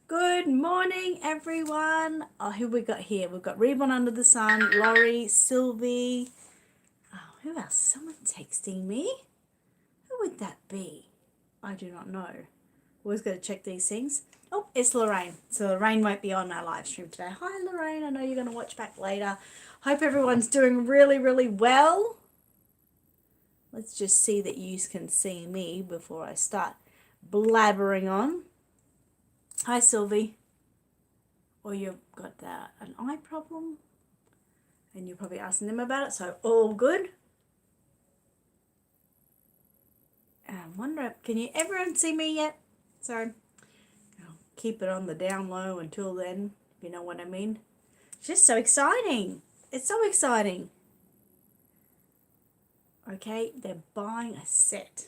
Good morning, everyone. Oh, who we got here? We've got Reborn under the sun, Laurie, Sylvie. Oh, who else? Someone texting me. Who would that be? I do not know. Always got to check these things. Oh, it's Lorraine. So Lorraine won't be on our live stream today. Hi, Lorraine. I know you're going to watch back later. Hope everyone's doing really, really well. Let's just see that you can see me before I start blabbering on. Hi, Sylvie. Or you've got an eye problem and you're probably asking them about it, so all good. Can you everyone see me yet? So I'll keep it on the down low until then, if you know what I mean. It's just so exciting. It's so exciting. Okay, they're buying a set.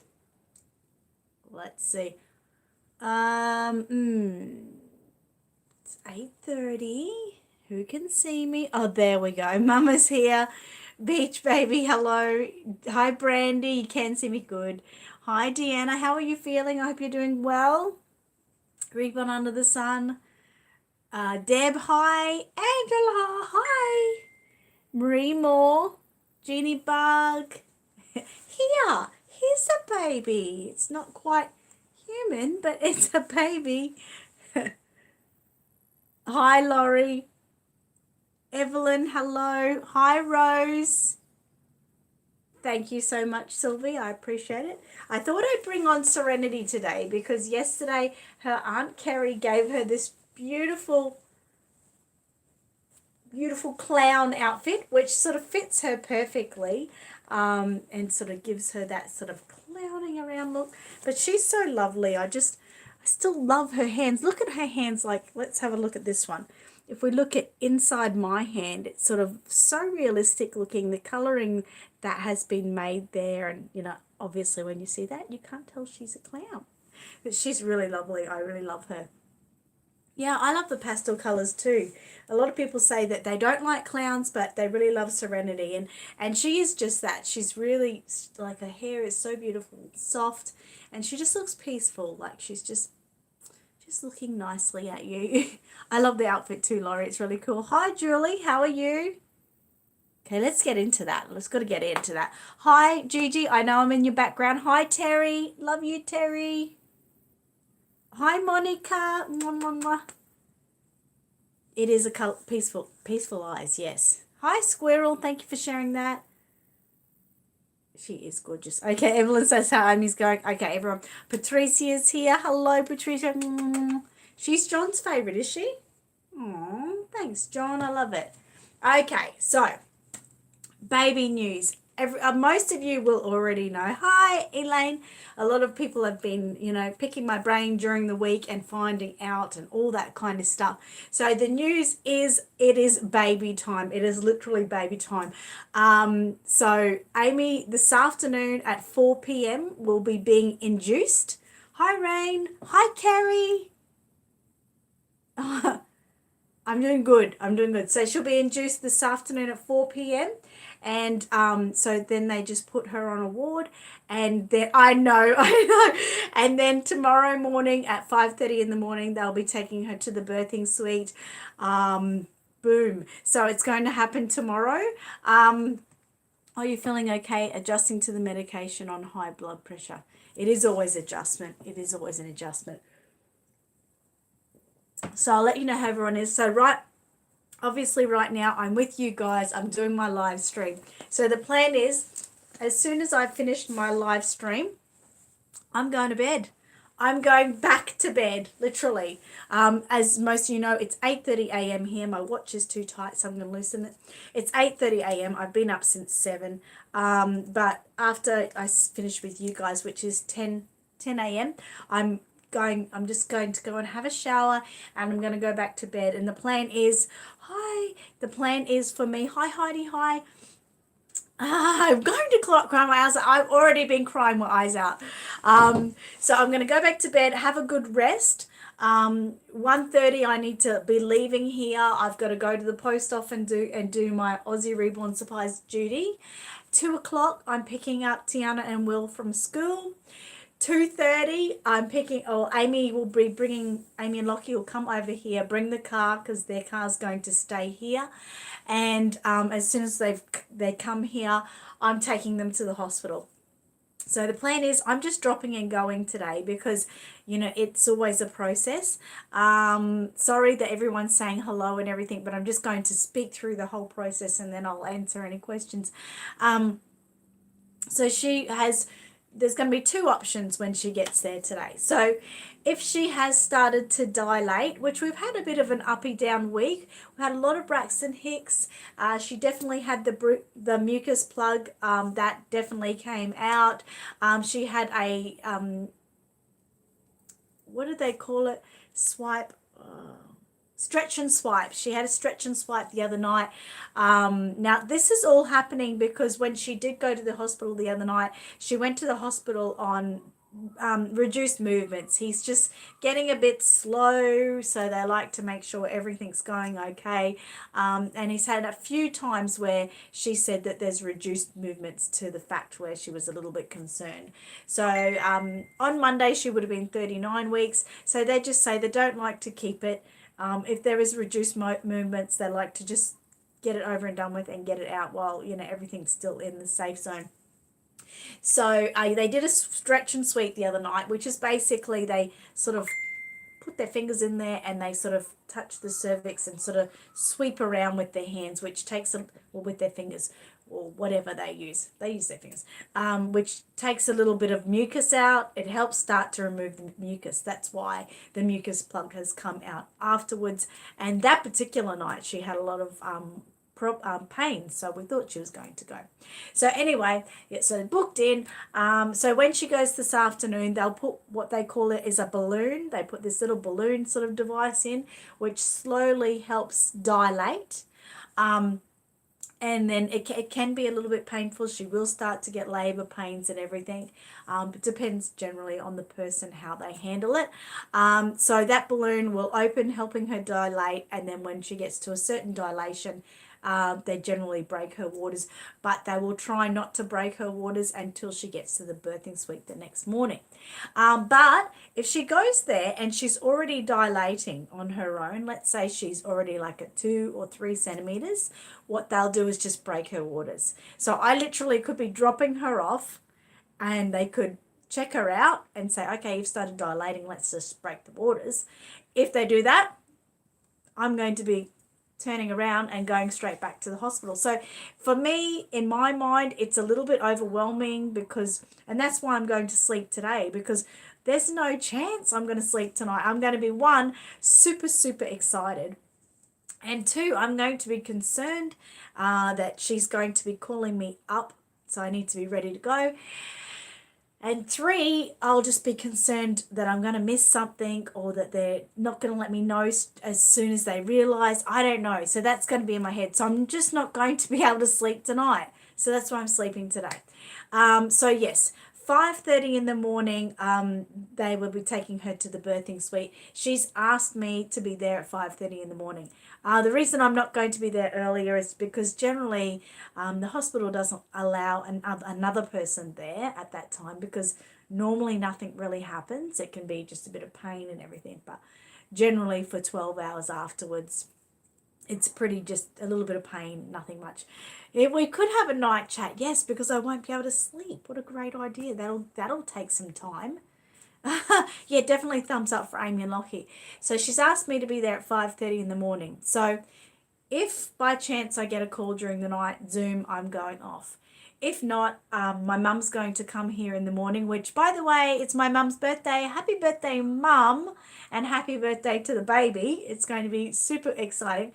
Let's see. It's 8:30. Who can see me? Oh, there we go. Mama's here. Beach baby, hello. Hi, Brandy. You can see me good. Hi, Deanna. How are you feeling? I hope you're doing well. Reborn under the sun. Deb, hi. Angela, hi. Marie Moore. Jeannie Bug. Here's a baby. It's not quite human, but it's a baby. Hi, Laurie. Evelyn, hello. Hi, Rose. Thank you so much, Sylvie. I appreciate it. I thought I'd bring on Serenity today because yesterday her Aunt Kerry gave her this beautiful, beautiful clown outfit, which sort of fits her perfectly, and sort of gives her that sort of clowning around look. But she's so lovely. I still love her hands. Look at her hands. Like, let's have a look at this one. If we look at inside my hand, it's sort of so realistic looking, the colouring that has been made there. And, obviously when you see that, you can't tell she's a clown. But she's really lovely. I really love her. Yeah, I love the pastel colours too. A lot of people say that they don't like clowns, but they really love Serenity. And she is just that. She's really, like, her hair is so beautiful, soft, and she just looks peaceful. Like, she's just looking nicely at you. I love the outfit too, Laurie. It's really cool. Hi, Julie. How are you? Okay, let's get into that. Let's got to get into that. Hi, Gigi. I know I'm in your background. Hi, Terry. Love you, Terry. Hi, Monica. Mwah, mwah, mwah. It is a peaceful eyes, yes. Hi, Squirrel. Thank you for sharing that. She is gorgeous. Okay, Evelyn says how Amy's going. Okay, everyone. Patricia's here. Hello, Patricia. She's John's favourite, is she? Oh, thanks, John. I love it. Okay, so baby news. Most of you will already know. Hi, Elaine. A lot of people have been, picking my brain during the week and finding out and all that kind of stuff. So the news is it is baby time. It is literally baby time. So Amy, this afternoon at 4 p.m. will be being induced. Hi, Rain. Hi, Carrie. I'm doing good. So she'll be induced this afternoon at 4 p.m. And so then they just put her on a ward, and then I know. And then tomorrow morning at 5:30 in the morning, they'll be taking her to the birthing suite. Boom. So it's going to happen tomorrow. Are you feeling okay adjusting to the medication on high blood pressure? It is always adjustment. It is always an adjustment. So I'll let you know how everyone is. So obviously right now I'm with you guys. I'm doing my live stream. So the plan is, as soon as I've finished my live stream, I'm going to bed. I'm going back to bed, literally. As most of you know, it's 8:30 a.m. here. My watch is too tight, so I'm going to loosen it. It's 8:30 a.m. I've been up since 7. But after I finish with you guys, which is 10 a.m., I'm just going to go and have a shower, and I'm going to go back to bed. And the plan is for me, hi Heidi, hi. I'm going to cry my eyes out. I've already been crying my eyes out. So I'm going to go back to bed, have a good rest. 1:30 I need to be leaving here. I've got to go to the post office and do my Aussie Reborn supplies duty. 2 o'clock I'm picking up Tiana and Will from school. 2:30, Amy will be bringing, Amy and Lockie will come over here, bring the car because their car's going to stay here. And as soon as they come here, I'm taking them to the hospital. So the plan is I'm just dropping and going today because, it's always a process. Sorry that everyone's saying hello and everything, but I'm just going to speak through the whole process and then I'll answer any questions. So there's going to be two options when she gets there today. So if she has started to dilate, which we've had a bit of an uppy down week, we had a lot of Braxton Hicks. She definitely had the mucus plug, that definitely came out. She had a, what did they call it? Stretch and swipe. She had a stretch and swipe the other night. Now, this is all happening because when she did go to the hospital the other night, she went to the hospital on reduced movements. He's just getting a bit slow, so they like to make sure everything's going okay. And he's had a few times where she said that there's reduced movements to the fact where she was a little bit concerned. So on Monday, she would have been 39 weeks. So they just say they don't like to keep it. If there is reduced movements, they like to just get it over and done with and get it out while, everything's still in the safe zone. So they did a stretch and sweep the other night, which is basically they sort of put their fingers in there and they sort of touch the cervix and sort of sweep around with their hands, which takes with their fingers or whatever they use their fingers, which takes a little bit of mucus out. It helps start to remove the mucus. That's why the mucus plug has come out afterwards. And that particular night she had a lot of pain, so we thought she was going to go. So anyway, so booked in. So when she goes this afternoon, they'll put what they call it is a balloon. They put this little balloon sort of device in, which slowly helps dilate. And then it can be a little bit painful. She will start to get labour pains and everything. It depends generally on the person how they handle it. So that balloon will open, helping her dilate, and then when she gets to a certain dilation, they generally break her waters, but they will try not to break her waters until she gets to the birthing suite the next morning. But if she goes there and she's already dilating on her own, let's say she's already like at 2 or 3 centimeters, what they'll do is just break her waters. So I literally could be dropping her off and they could check her out and say, okay, you've started dilating, let's just break the waters. If they do that, I'm going to be turning around and going straight back to the hospital. So for me, in my mind, it's a little bit overwhelming and that's why I'm going to sleep today, because there's no chance I'm going to sleep tonight. I'm going to be, 1, super, super excited. And 2, I'm going to be concerned that she's going to be calling me up. So I need to be ready to go. And 3, I'll just be concerned that I'm going to miss something or that they're not going to let me know as soon as they realise. I don't know. So that's going to be in my head. So I'm just not going to be able to sleep tonight. So that's why I'm sleeping today. So yes, 5:30 in the morning, they will be taking her to the birthing suite. She's asked me to be there at 5:30 in the morning. The reason I'm not going to be there earlier is because generally the hospital doesn't allow another person there at that time, because normally nothing really happens. It can be just a bit of pain and everything, but generally for 12 hours afterwards, it's pretty just a little bit of pain, nothing much. We could have a night chat, yes, because I won't be able to sleep. What a great idea. That'll take some time. Yeah, definitely thumbs up for Amy and Lockie. So she's asked me to be there at 5:30 in the morning. So if by chance I get a call during the night, Zoom, I'm going off. If not, my mum's going to come here in the morning, which, by the way, it's my mum's birthday. Happy birthday, Mum, and happy birthday to the baby. It's going to be super exciting.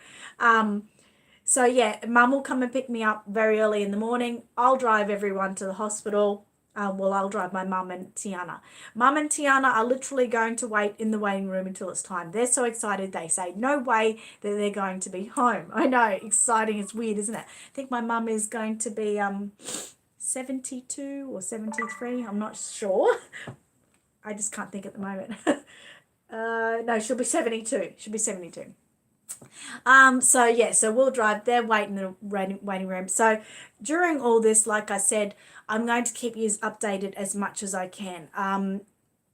So, yeah, Mum will come and pick me up very early in the morning. I'll drive everyone to the hospital. I'll drive my mum and Tiana. Mum and Tiana are literally going to wait in the waiting room until it's time. They're so excited. They say no way that they're going to be home. I know, exciting. It's weird, isn't it? I think my mum is going to be 72 or 73. I'm not sure. I just can't think at the moment. No, she'll be 72. She'll be 72. So we'll drive. They're waiting in the waiting room. So during all this, like I said, I'm going to keep you updated as much as I can.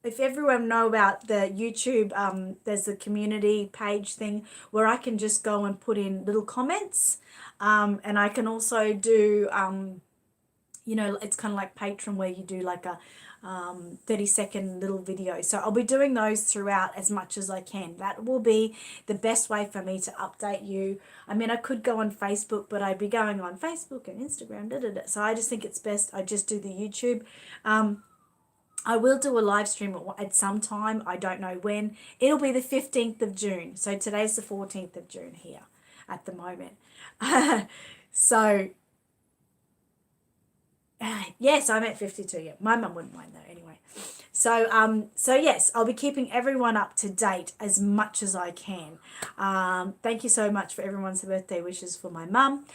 If everyone know about the YouTube, there's a community page thing where I can just go and put in little comments, and I can also do, it's kind of like Patreon where you do like a 30-second little video. So I'll be doing those throughout as much as I can. That will be the best way for me to update you. I mean, I could go on Facebook, but I'd be going on Facebook and Instagram, so I just think it's best I just do the YouTube. I will do a live stream at some time. I don't know when. It'll be the 15th of June. So today's the 14th of June here at the moment. So, yes, I'm at 52. Yeah, my mum wouldn't mind though anyway. So yes, I'll be keeping everyone up to date as much as I can. Thank you so much for everyone's birthday wishes for my mum.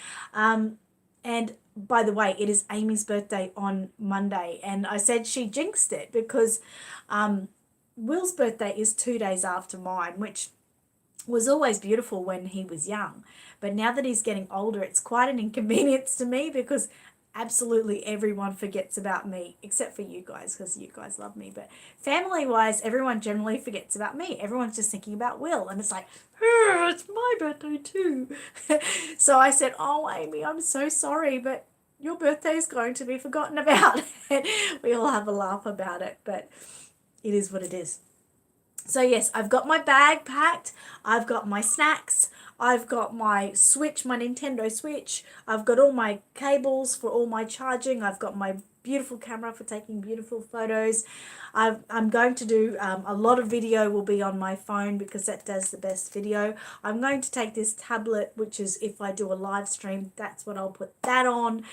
And by the way, it is Amy's birthday on Monday. And I said she jinxed it because Will's birthday is 2 days after mine, which was always beautiful when he was young. But now that he's getting older, it's quite an inconvenience to me because absolutely everyone forgets about me, except for you guys, because you guys love me. But family-wise, everyone generally forgets about me. Everyone's just thinking about Will. And it's like, it's my birthday too. So I said, oh, Amy, I'm so sorry, but your birthday is going to be forgotten about. We all have a laugh about it, but it is what it is. So yes, I've got my bag packed. I've got my snacks. I've got my Switch, my Nintendo Switch. I've got all my cables for all my charging. I've got my beautiful camera for taking beautiful photos. I'm going to do a lot of video will be on my phone because that does the best video. I'm going to take this tablet, which is if I do a live stream, that's what I'll put that on.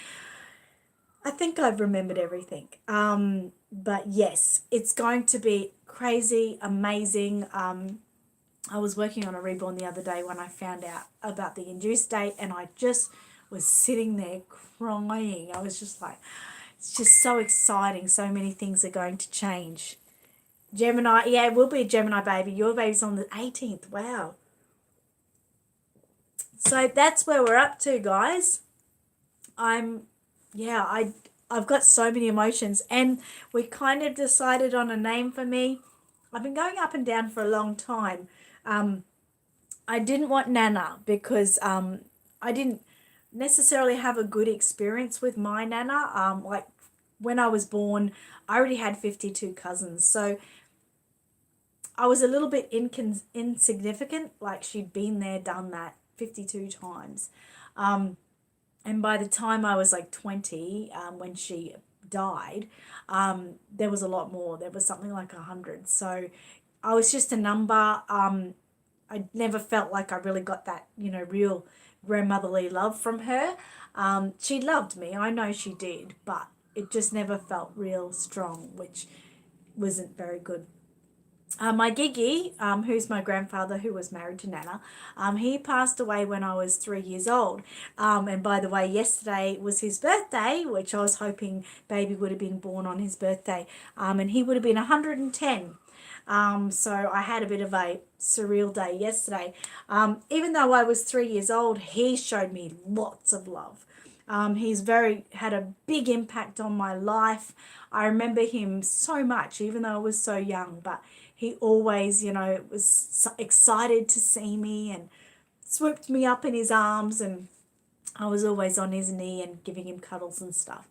I think I've remembered everything. But yes, it's going to be crazy, amazing. I was working on a Reborn the other day when I found out about the induced date, and I just was sitting there crying. I was just like, it's just so exciting. So many things are going to change. Gemini, yeah, it will be a Gemini baby. Your baby's on the 18th. Wow. So that's where we're up to, guys. I've got so many emotions, and we kind of decided on a name for me. I've been going up and down for a long time. I didn't want Nana because I didn't necessarily have a good experience with my Nana. Like when I was born, I already had 52 cousins, so I was a little bit insignificant. Like she'd been there, done that 52 times. And by the time I was like 20, when she died, there was a lot more. There was something like 100. So I was just a number. I never felt like I really got that, real grandmotherly love from her. She loved me. I know she did, but it just never felt real strong, which wasn't very good. My Gigi, who's my grandfather who was married to Nana, he passed away when I was 3 years old. And by the way, yesterday was his birthday, which I was hoping baby would have been born on his birthday. And he would have been 110. So I had a bit of a surreal day yesterday. Even though I was 3 years old, he showed me lots of love. He's had a big impact on my life. I remember him so much, even though I was so young, but he always, was so excited to see me and swooped me up in his arms, and I was always on his knee and giving him cuddles and stuff.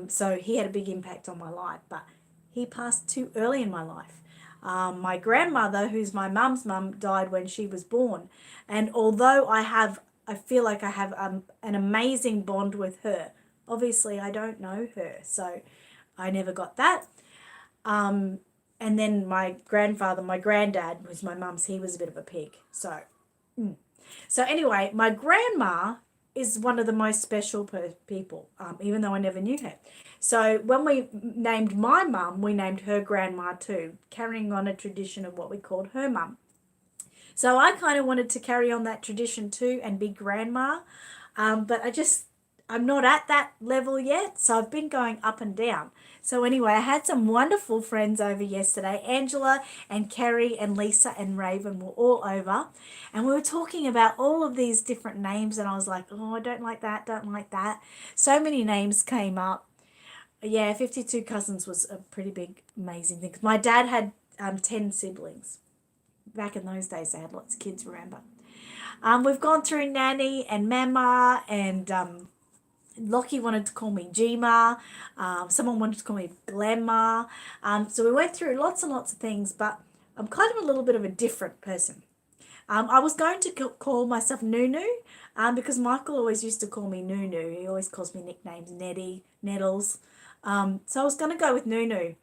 So he had a big impact on my life, but he passed too early in my life. My grandmother, who's my mum's mum, died when she was born. And although I feel like I have an amazing bond with her, obviously I don't know her, so I never got that. And then my granddad, who's my mum's, he was a bit of a pig. So anyway, my grandma is one of the most special people, even though I never knew her. So when we named my mum, we named her grandma too, carrying on a tradition of what we called her mum. So I kind of wanted to carry on that tradition too and be grandma, but I'm not at that level yet, so I've been going up and down. So anyway, I had some wonderful friends over yesterday. Angela and Kerry and Lisa and Raven were all over, and we were talking about all of these different names, and I was like, oh, I don't like that, don't like that. So many names came up. Yeah, 52 cousins was a pretty big, amazing thing. 'Cause my dad had 10 siblings. Back in those days, they had lots of kids, remember. We've gone through Nanny and Mama, and Lockie wanted to call me Gma. Someone wanted to call me Glamma. So we went through lots and lots of things, but I'm kind of a little bit of a different person. I was going to call myself Nunu, because Michael always used to call me Nunu. He always calls me nicknames, Nettie, Nettles. So I was going to go with Nunu.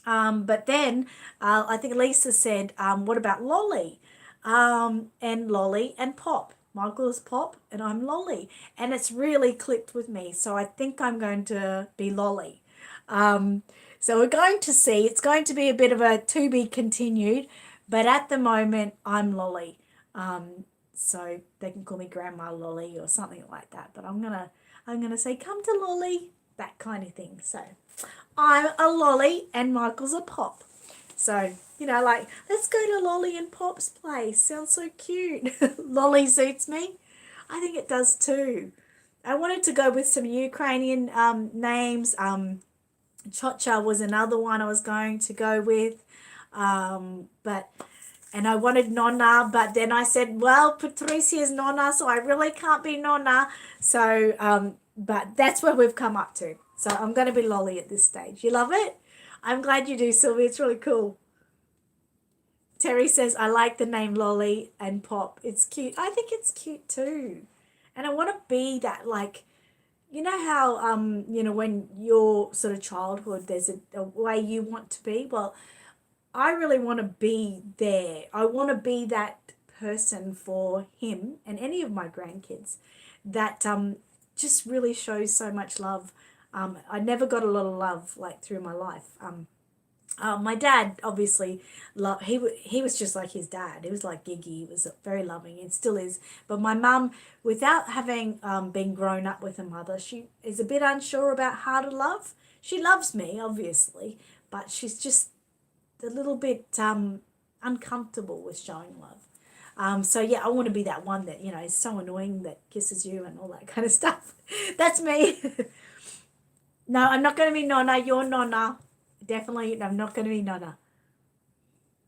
But then I think Lisa said, what about Lolly? And Lolly and Pop. Michael is Pop and I'm Lolly. And it's really clicked with me. So I think I'm going to be Lolly. So we're going to see. It's going to be a bit of a to be continued. But at the moment, I'm Lolly. So they can call me Grandma Lolly or something like that. But I'm gonna say, come to Lolly, that kind of thing. So I'm a Lolly and Michael's a Pop. So, like, let's go to Lolly and Pop's place. Sounds so cute. Lolly suits me. I think it does too. I wanted to go with some Ukrainian names. Chocha was another one I was going to go with. And I wanted Nonna, but then I said, well, Patricia's Nonna, so I really can't be Nonna. So, but that's where we've come up to. So I'm going to be Lolly at this stage. You love it? I'm glad you do, Sylvia. It's really cool. Terry says, I like the name Lolly and Pop. It's cute. I think it's cute too. And I want to be that, like, you know how, when your sort of childhood, there's a way you want to be? Well, I really want to be there. I want to be that person for him and any of my grandkids that just really shows so much love. I never got a lot of love like through my life. My dad obviously he was just like his dad. He was like Giggy. He was very loving and still is. But my mum, without having been grown up with a mother, she is a bit unsure about how to love. She loves me obviously, but she's just a little bit uncomfortable with showing love. So yeah, I want to be that one that is so annoying that kisses you and all that kind of stuff. That's me. No, I'm not going to be Nonna. You're Nonna. Definitely, I'm not going to be Nonna.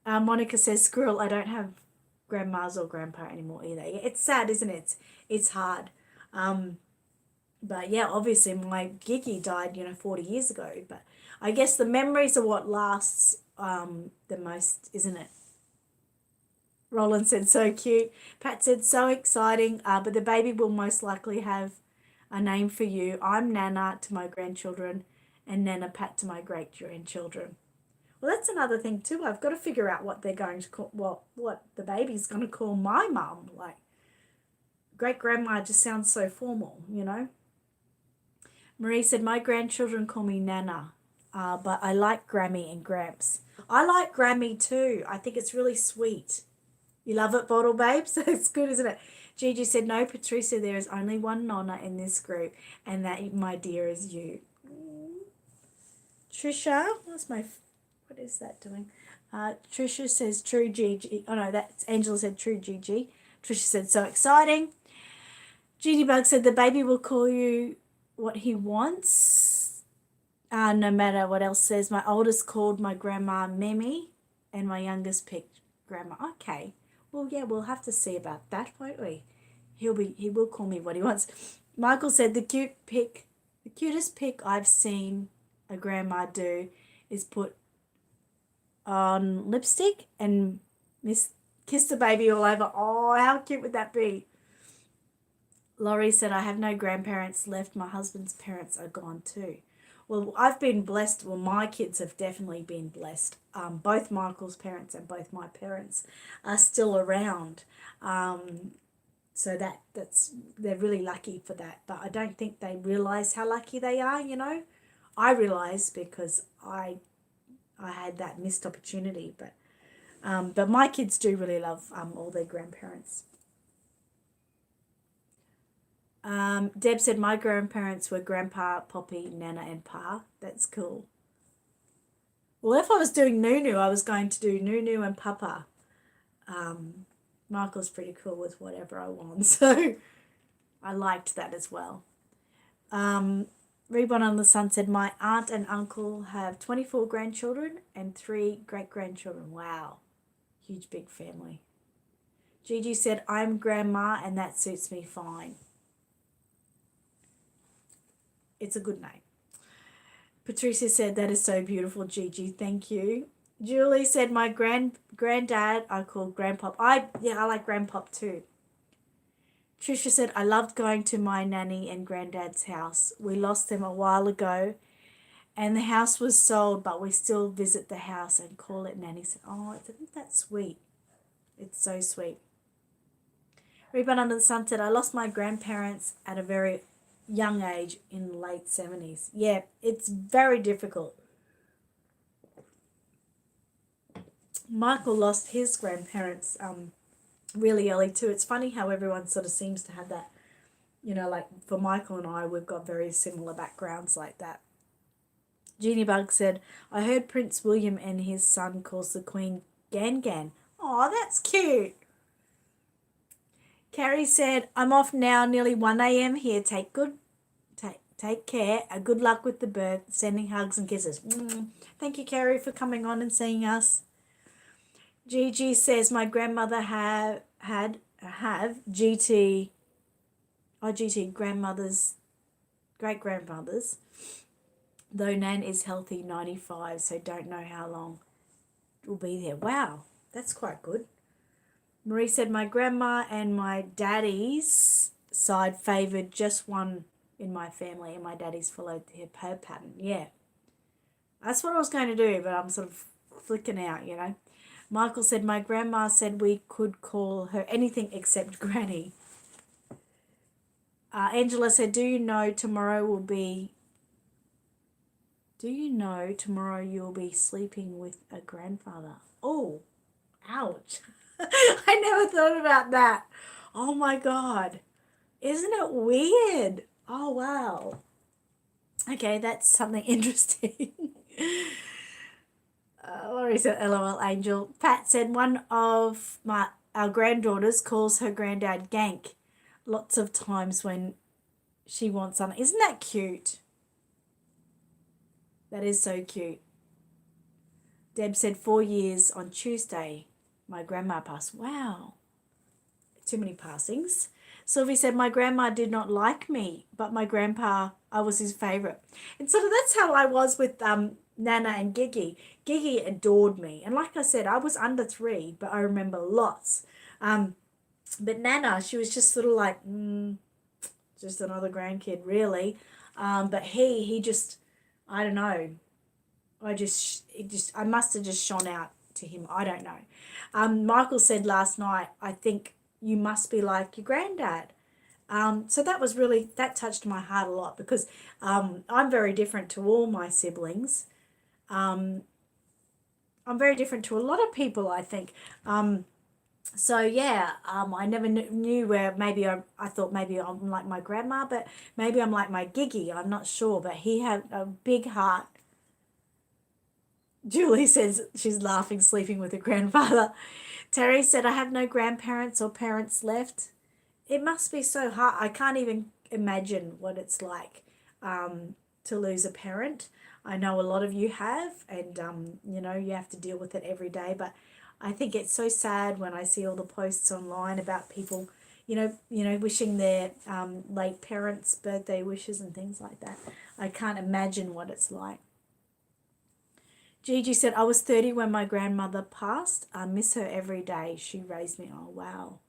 Monica says, squirrel, I don't have grandmas or grandpa anymore either. It's sad, isn't it? It's hard. But yeah, obviously my Gigi died, 40 years ago. But I guess the memories are what lasts the most, isn't it? Roland said, so cute. Pat said, so exciting. But the baby will most likely have a name for you. I'm Nana to my grandchildren and Nana Pat to my great-grandchildren. Well, that's another thing too. I've got to figure out what they're going to call, what the baby's going to call my mum. Like, great-grandma just sounds so formal, Marie said, my grandchildren call me Nana, but I like Grammy and Gramps. I like Grammy too. I think it's really sweet. You love it, Bottle Babes? It's good, isn't it? Gigi said, no, Patricia, there is only one Nonna in this group, and that, my dear, is you. Trisha, what is that doing? Trisha says, true Gigi. Oh, no, that's Angela said, true Gigi. Trisha said, so exciting. Judy Bug said, the baby will call you what he wants, no matter what else says. My oldest called my grandma Mimi, and my youngest picked grandma. Okay. Well, yeah, we'll have to see about that, won't we? He will call me what he wants. Michael said, the cutest pick I've seen a grandma do is put on lipstick and kiss the baby all over. Oh, how cute would that be? Laurie said, I have no grandparents left. My husband's parents are gone too. Well, I've been blessed. Well, my kids have definitely been blessed. Both Michael's parents and both my parents are still around. So they're really lucky for that. But I don't think they realise how lucky they are, I realise because I had that missed opportunity. But my kids do really love all their grandparents. Deb said, my grandparents were Grandpa, Poppy, Nana, and Pa. That's cool. Well, if I was doing Nunu, I was going to do Nunu and Papa. Michael's pretty cool with whatever I want, so I liked that as well. Reborn on the Sun said, my aunt and uncle have 24 grandchildren and 3 great-grandchildren. Wow. Huge, big family. Gigi said, I'm grandma and that suits me fine. It's a good name. Patricia said, that is so beautiful, Gigi. Thank you. Julie said, my granddad I call grandpop. I like grandpop too. Trisha said, I loved going to my nanny and granddad's house. We lost them a while ago and the house was sold, but we still visit the house and call it nanny. Oh, isn't that sweet? It's so sweet. Reborn Under the Sun said, I lost my grandparents at a very young age in the late 70s. Yeah, it's very difficult. Michael lost his grandparents really early too. It's funny how everyone sort of seems to have that, like for Michael and I, we've got very similar backgrounds like that. Jeannie Bug said, I heard Prince William and his son calls the Queen Gan Gan. Oh, that's cute. Carrie said, I'm off now, nearly 1 a.m. here. Take care. Good luck with the birth. Sending hugs and kisses. Thank you, Carrie, for coming on and seeing us. Gigi says, my grandmother have GT grandmothers, great-grandmothers, though Nan is healthy, 95, so don't know how long will be there. Wow, that's quite good. Marie said, my grandma and my daddy's side favoured just one in my family, and my daddy's followed her pattern. Yeah, that's what I was going to do, but I'm sort of flicking out, Michael said, my grandma said we could call her anything except Granny. Angela said, do you know tomorrow you'll be sleeping with a grandfather? Oh, ouch. I never thought about that. Oh my God. Isn't it weird? Oh, wow. Okay, that's something interesting. Laurie said, LOL, Angel. Pat said, one of our granddaughters calls her granddad Gank lots of times when she wants something. Isn't that cute? That is so cute. Deb said, 4 years on Tuesday. My grandma passed. Wow. Too many passings. Sylvie said, my grandma did not like me, but my grandpa, I was his favourite. And sort of that's how I was with Nana and Gigi. Gigi adored me. And like I said, I was under 3, but I remember lots. But Nana, she was just sort of like, just another grandkid, really. But he just, I don't know. I must have just shone out to him. I don't know. Michael said last night, I think you must be like your granddad. So that touched my heart a lot because I'm very different to all my siblings. I'm very different to a lot of people, I think. So yeah, I never knew where maybe I thought maybe I'm like my grandma, but maybe I'm like my Gigi. I'm not sure, but he had a big heart. Julie says she's laughing, sleeping with her grandfather. Terry said, I have no grandparents or parents left. It must be so hard. I can't even imagine what it's like to lose a parent. I know a lot of you have, and, you have to deal with it every day. But I think it's so sad when I see all the posts online about people, wishing their late parents' birthday wishes and things like that. I can't imagine what it's like. Gigi said, I was 30 when my grandmother passed. I miss her every day. She raised me. Oh, wow.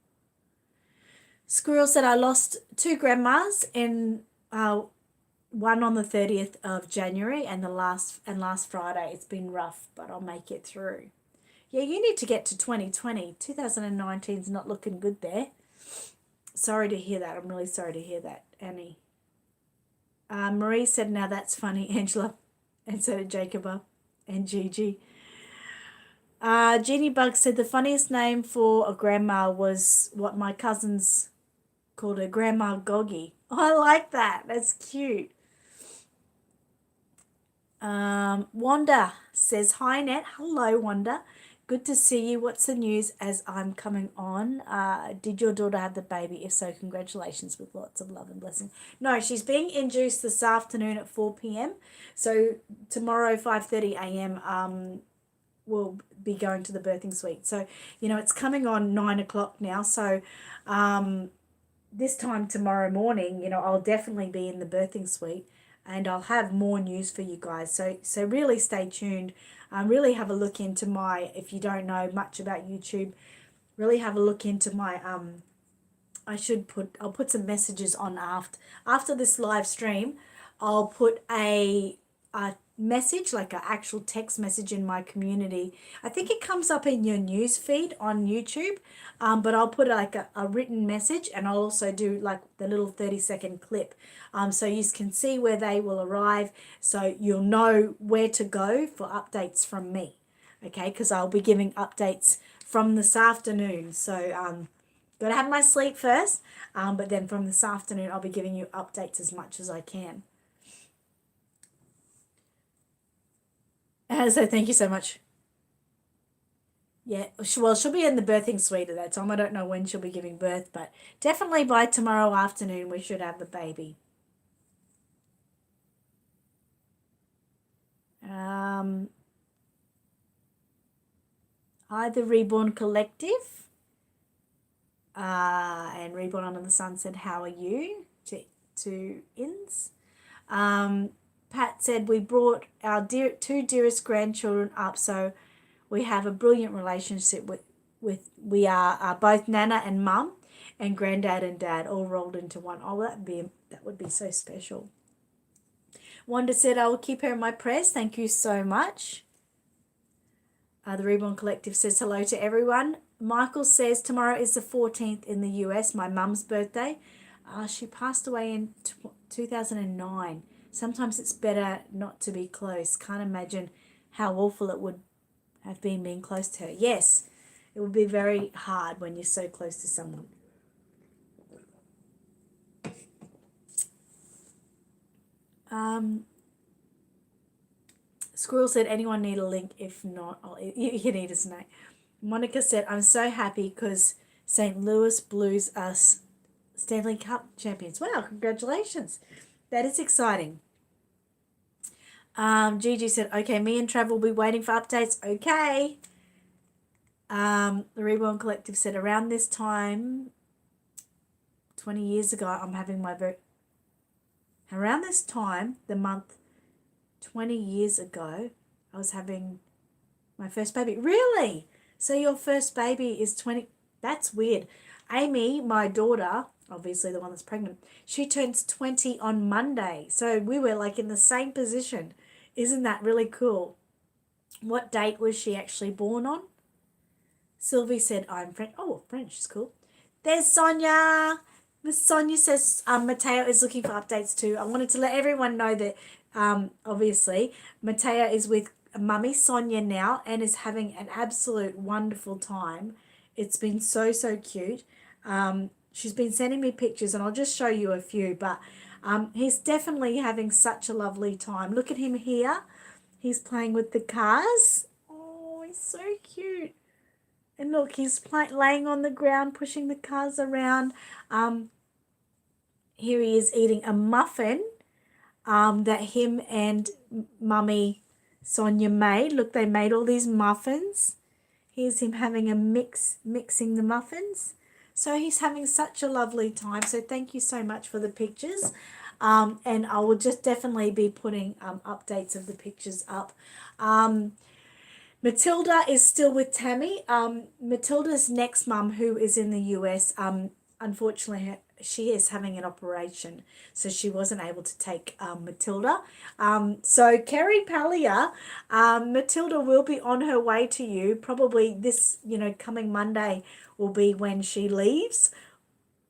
Squirrel said, I lost 2 grandmas, and one on the 30th of January and last Friday. It's been rough, but I'll make it through. Yeah, you need to get to 2020. 2019's not looking good there. Sorry to hear that. I'm really sorry to hear that, Annie. Marie said, now that's funny, Angela. And so did Jacoba and Gigi. Jeannie Bug said the funniest name for a grandma was what my cousins called her, Grandma Goggy. Oh, I like that. That's cute. Wanda says, hi, Annette. Hello, Wanda. Good to see you. What's the news as I'm coming on? Did your daughter have the baby? If so, congratulations with lots of love and blessing. No, she's being induced this afternoon at 4 p.m. So tomorrow, 5:30 a.m., we'll be going to the birthing suite. So, it's coming on 9 o'clock now. So this time tomorrow morning, I'll definitely be in the birthing suite and I'll have more news for you guys. So really stay tuned. Really have a look into my, if you don't know much about YouTube, really have a look into my, I'll put some messages on after this live stream. I'll put a message, like an actual text message in my community. I think it comes up in your news feed on YouTube, but I'll put like a written message, and I'll also do like the little 30-second clip, so you can see where they will arrive, so you'll know where to go for updates from me, okay, because I'll be giving updates from this afternoon. So got to have my sleep first, but then from this afternoon I'll be giving you updates as much as I can. So thank you so much. Yeah, well, she'll be in the birthing suite at that time. I don't know when she'll be giving birth, but definitely by tomorrow afternoon we should have the baby. Hi, the Reborn Collective. And Reborn Under the Sun said, how are you? To Ins. Pat said, we brought our two dearest grandchildren up, so we have a brilliant relationship with we are both Nana and Mum, and Granddad and Dad all rolled into one. Oh, that would be so special. Wanda said, I will keep her in my prayers. Thank you so much. The Reborn Collective says hello to everyone. Michael says tomorrow is the 14th in the US, my mum's birthday. She passed away in 2009. Sometimes it's better not to be close. Can't imagine how awful it would have been being close to her. Yes, it would be very hard when you're so close to someone. Squirrel said, anyone need a link? If not, you need a snake. Monica said, I'm so happy because St. Louis Blues are Stanley Cup champions. Wow, congratulations. That is exciting. Gigi said, okay, me and Trav will be waiting for updates. Okay. The Reborn Collective said, around this time, 20 years ago, I'm having my around this time, the month 20 years ago, I was having my first baby. Really? So your first baby is 20. That's weird. Amy, my daughter, obviously the one that's pregnant, she turns 20 on Monday. So we were like in the same position. Isn't that really cool? What date was she actually born on? Sylvie said, I'm French. Oh, French is cool. There's Sonia. Miss Sonia says Mateo is looking for updates too. I wanted to let everyone know that obviously Mateo is with Mummy Sonia now and is having an absolute wonderful time. It's been so cute. She's been sending me pictures, and I'll just show you a few, but he's definitely having such a lovely time. Look at him here. He's playing with the cars. Oh, he's so cute. And look, he's laying on the ground, pushing the cars around. Here he is eating a muffin that him and Mummy Sonia made. Look, they made all these muffins. Here's him having a mixing the muffins. So he's having such a lovely time. So thank you so much for the pictures. And I will just definitely be putting updates of the pictures up. Matilda is still with Tammy. Matilda's next mum, who is in the US, unfortunately, she is having an operation, so she wasn't able to take Matilda. So Kerry Pallier, Matilda will be on her way to you. Probably this, coming Monday will be when she leaves.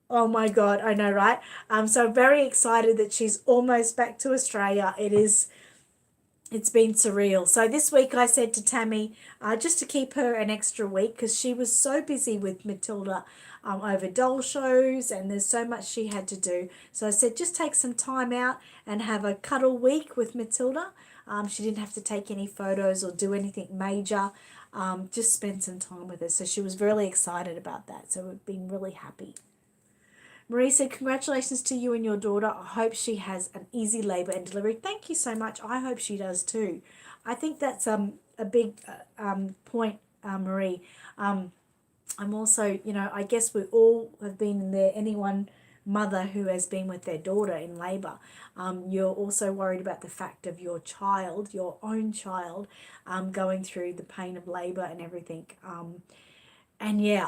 Oh my God, I know, right? So very excited that she's almost back to Australia. It's been surreal. So this week I said to Tammy, just to keep her an extra week, because she was so busy with Matilda over doll shows, and there's so much she had to do. So I said, just take some time out and have a cuddle week with Matilda. She didn't have to take any photos or do anything major. just spend some time with her. So she was really excited about that. So we've been really happy. Marie said, congratulations to you and your daughter. I hope she has an easy labour and delivery. Thank you so much. I hope she does too. I think that's a big point, Marie. I'm also, I guess we all have been in there, anyone mother who has been with their daughter in labour. You're also worried about the fact of your child, your own child, going through the pain of labour and everything. And yeah,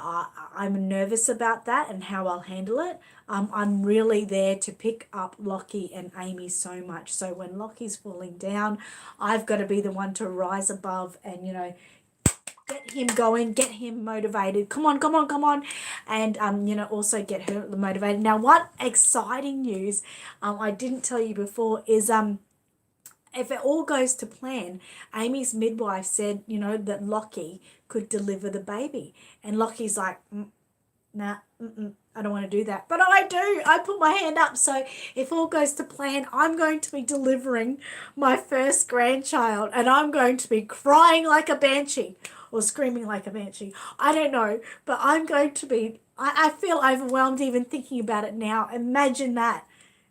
I'm nervous about that and how I'll handle it. I'm really there to pick up Lockie and Amy so much. So when Lockie's falling down, I've got to be the one to rise above and, get him going, get him motivated. Come on, come on, come on. And, also get her motivated. Now, what exciting news I didn't tell you before is if it all goes to plan, Amy's midwife said, that Lockie could deliver the baby. And Lockie's like, nah, I don't want to do that. But I do. I put my hand up. So if all goes to plan, I'm going to be delivering my first grandchild. And I'm going to be crying like a banshee or screaming like a banshee. I don't know. But I'm going to be, I feel overwhelmed even thinking about it now. Imagine that,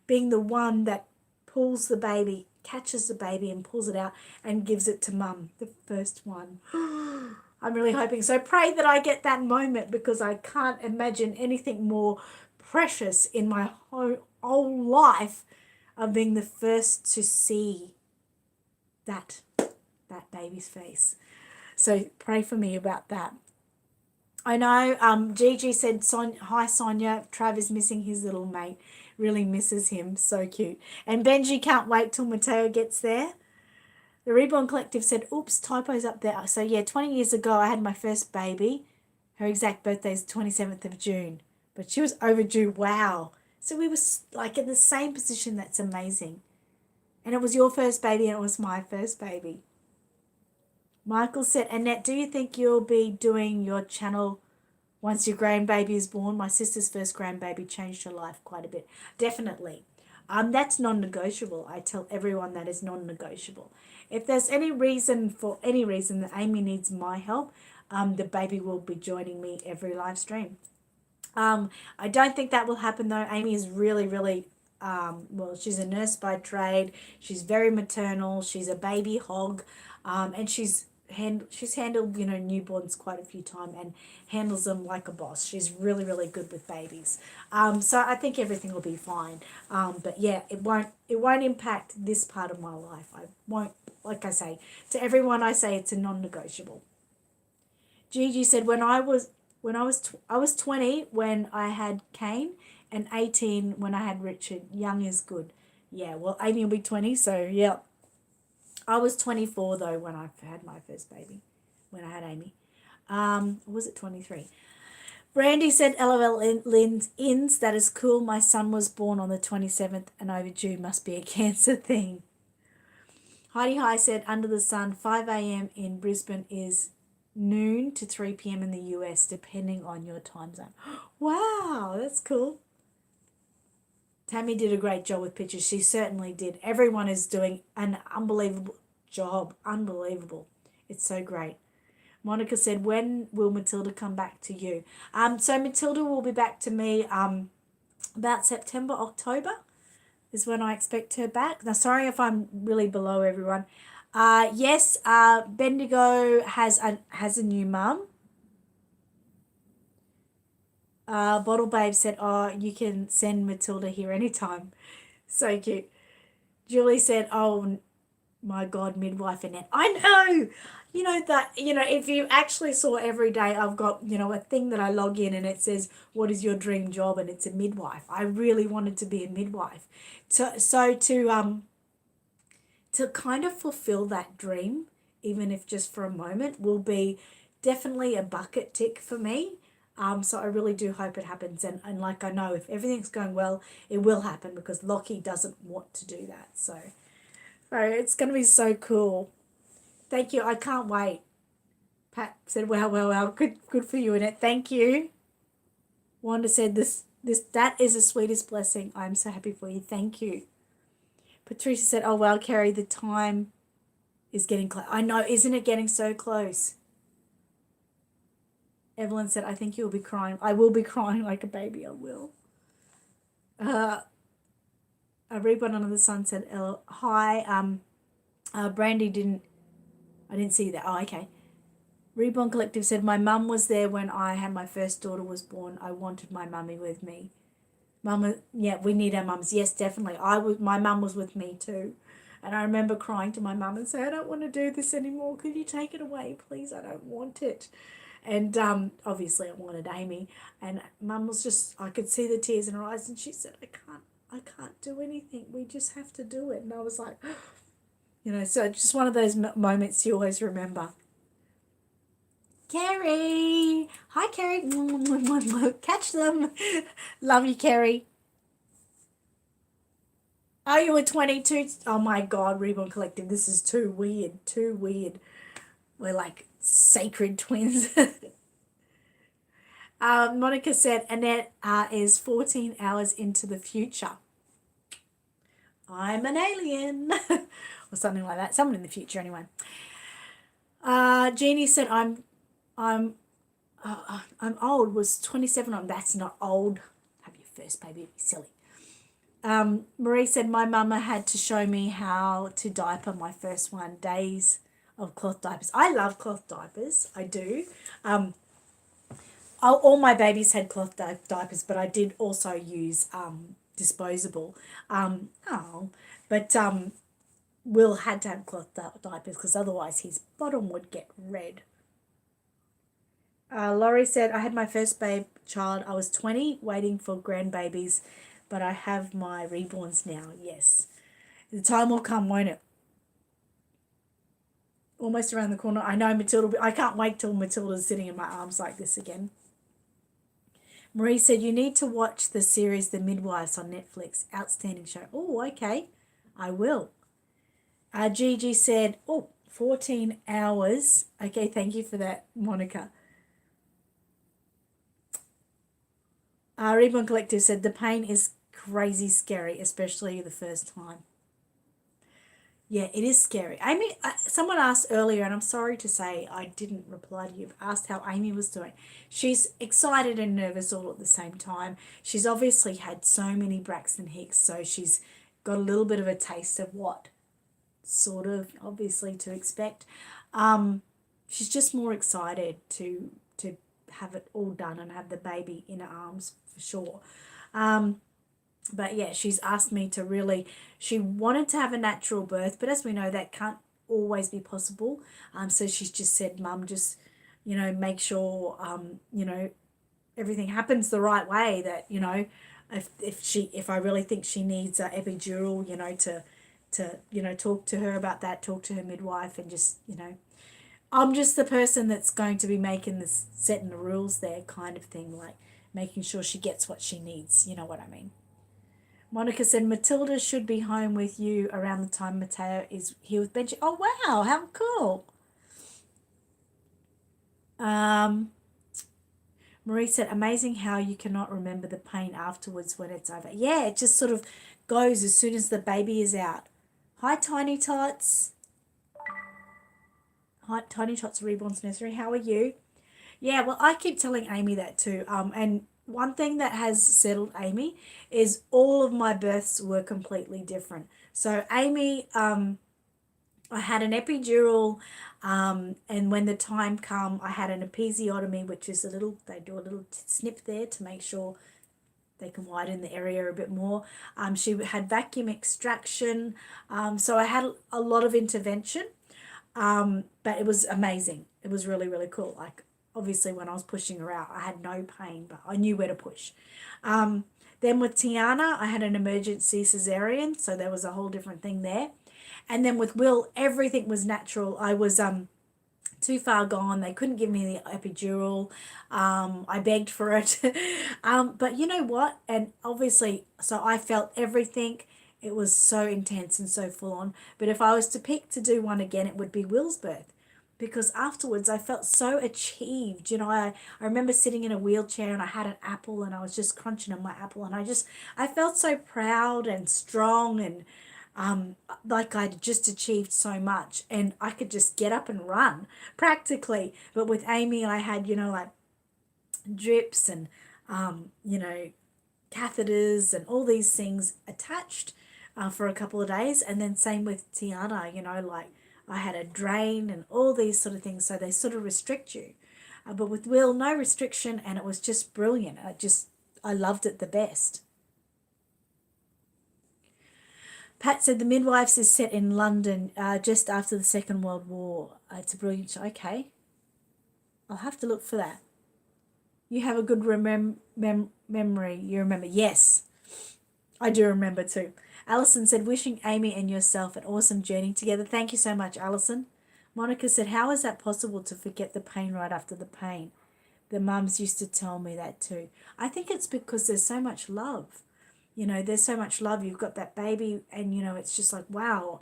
being the one that pulls the baby, catches the baby and pulls it out and gives it to mum, the first one. I'm really hoping. So pray that I get that moment, because I can't imagine anything more precious in my whole life of being the first to see that baby's face. So pray for me about that. I know Gigi said, hi Sonia, Trav is missing his little mate. Really misses him. So cute. And Benji can't wait till Mateo gets there. The Reborn Collective said, oops, typo's up there. So yeah, 20 years ago I had my first baby. Her exact birthday is 27th of June. But she was overdue. Wow. So we were like in the same position. That's amazing. And it was your first baby and it was my first baby. Michael said, Annette, do you think you'll be doing your channel once your grandbaby is born? My sister's first grandbaby changed her life quite a bit. Definitely. That's non-negotiable. I tell everyone that is non-negotiable. If there's any reason that Amy needs my help, the baby will be joining me every live stream. I don't think that will happen though. Amy is really, really, she's a nurse by trade. She's very maternal. She's a baby hog, and she's handled newborns quite a few times and handles them like a boss. She's really, really good with babies. So I think everything will be fine. But yeah, it won't impact this part of my life. I won't, like I say, to everyone I say it's a non-negotiable. Gigi said, I was 20 when I had Kane and 18 when I had Richard. Young is good. Yeah, well, Amy will be 20, so yeah. I was 24 though when I had my first baby, when I had Amy. Was it 23? Brandy said, LOL ins, that is cool. My son was born on the 27th and overdue, must be a cancer thing. Heidi High said, under the sun, 5 a.m. in Brisbane is noon to 3 p.m. in the US, depending on your time zone. Wow, that's cool. Tammy did a great job with pictures. She certainly did. Everyone is doing an unbelievable job. Unbelievable. It's so great. Monica said, when will Matilda come back to you? So Matilda will be back to me about September, October is when I expect her back. Now, sorry if I'm really below everyone. Yes, Bendigo has a new mum. Bottle Babe said, oh, you can send Matilda here anytime. So cute. Julie said, oh, my God, midwife Annette. I know. If you actually saw every day, I've got, a thing that I log in and it says, what is your dream job? And it's a midwife. I really wanted to be a midwife. So to kind of fulfill that dream, even if just for a moment, will be definitely a bucket tick for me. So I really do hope it happens. And like I know, if everything's going well, it will happen because Lockie doesn't want to do that. So it's going to be so cool. Thank you. I can't wait. Pat said, wow. Good for you, Annette. Thank you. Wanda said, that is the sweetest blessing. I'm so happy for you. Thank you. Patricia said, oh, wow, Carrie, the time is getting close. I know, isn't it getting so close? Evelyn said, I think you'll be crying. I will be crying like a baby. I will. Reborn Under the Sun said, hi. Brandy I didn't see that. Oh, okay. Reborn Collective said, my mum was there when I had my first daughter was born. I wanted my mummy with me. Mum, yeah, we need our mums. Yes, definitely. My mum was with me too. And I remember crying to my mum and saying, I don't want to do this anymore. Could you take it away, please? I don't want it. And obviously I wanted Amy. And mum was just, I could see the tears in her eyes. And she said, I can't do anything. We just have to do it. And I was like, so just one of those moments you always remember. Carrie. Hi, Carrie. Catch them. Love you, Carrie. Are you a 22? Oh, my God, Reborn Collective. This is too weird. Too weird. We're like sacred twins. Monica said, Annette is 14 hours into the future. I'm an alien. Or something like that. Someone in the future, anyway. Jeannie said, I'm old. Was 27 that's not old. Have your first baby, be silly. Marie said, my mama had to show me how to diaper my first one. Days of cloth diapers. I love cloth diapers. I do. All my babies had cloth diapers, but I did also use disposable. But Will had to have cloth diapers because otherwise his bottom would get red. Laurie said, I had my first child. I was 20, waiting for grandbabies, but I have my reborns now. Yes. The time will come, won't it? Almost around the corner. I know Matilda. I can't wait till Matilda's sitting in my arms like this again. Marie said, you need to watch the series The Midwives on Netflix. Outstanding show. Oh, okay. I will. Gigi said, 14 hours. Okay, thank you for that, Monica. Reborn Collective said, the pain is crazy scary, especially the first time. Yeah, it is scary. Amy, someone asked earlier, and I'm sorry to say I didn't reply to you, asked how Amy was doing. She's excited and nervous all at the same time. She's obviously had so many Braxton Hicks, so she's got a little bit of a taste of what sort of obviously to expect. She's just more excited to have it all done and have the baby in her arms for sure. But yeah, she's asked me to really, she wanted to have a natural birth, but as we know, that can't always be possible. So she's just said, Mum, just, make sure, everything happens the right way, that, if I really think she needs an epidural, to talk to her about that, talk to her midwife, and just, I'm just the person that's going to be making this, setting the rules there kind of thing, like making sure she gets what she needs. You know what I mean? Monica said, Matilda should be home with you around the time Mateo is here with Benji. Oh, wow. How cool. Marie said, amazing how you cannot remember the pain afterwards when it's over. Yeah, it just sort of goes as soon as the baby is out. Hi, Tiny Tots. Hi, Tiny Tots Reborn's Nursery. How are you? Yeah, well, I keep telling Amy that too. And one thing that has settled Amy is all of my births were completely different. So Amy, I had an epidural, and when the time come, I had an episiotomy, which is they do a little snip there to make sure they can widen the area a bit more. She had vacuum extraction, so I had a lot of intervention, but it was amazing. It was really, really cool. Like, obviously, when I was pushing her out, I had no pain, but I knew where to push. Then with Tiana, I had an emergency cesarean, so there was a whole different thing there. And then with Will, everything was natural. I was too far gone. They couldn't give me the epidural. I begged for it. But you know what? And obviously, so I felt everything. It was so intense and so full on. But if I was to pick to do one again, it would be Will's birth. Because afterwards I felt so achieved. I remember sitting in a wheelchair and I had an apple and I was just crunching on my apple, and I felt so proud and strong, and like I'd just achieved so much, and I could just get up and run practically. But with Amy, I had, like drips and, catheters and all these things attached for a couple of days. And then same with Tiana, like I had a drain and all these sort of things. So they sort of restrict you. But with Will, no restriction, and it was just brilliant. I loved it the best. Pat said The Midwives is set in London just after the Second World War. It's a brilliant show. Okay. I'll have to look for that. You have a good memory. You remember. Yes, I do remember too. Alison said, wishing Amy and yourself an awesome journey together. Thank you so much, Alison. Monica said, how is that possible to forget the pain right after the pain? The mums used to tell me that too. I think it's because there's so much love. There's so much love. You've got that baby and, it's just like, wow.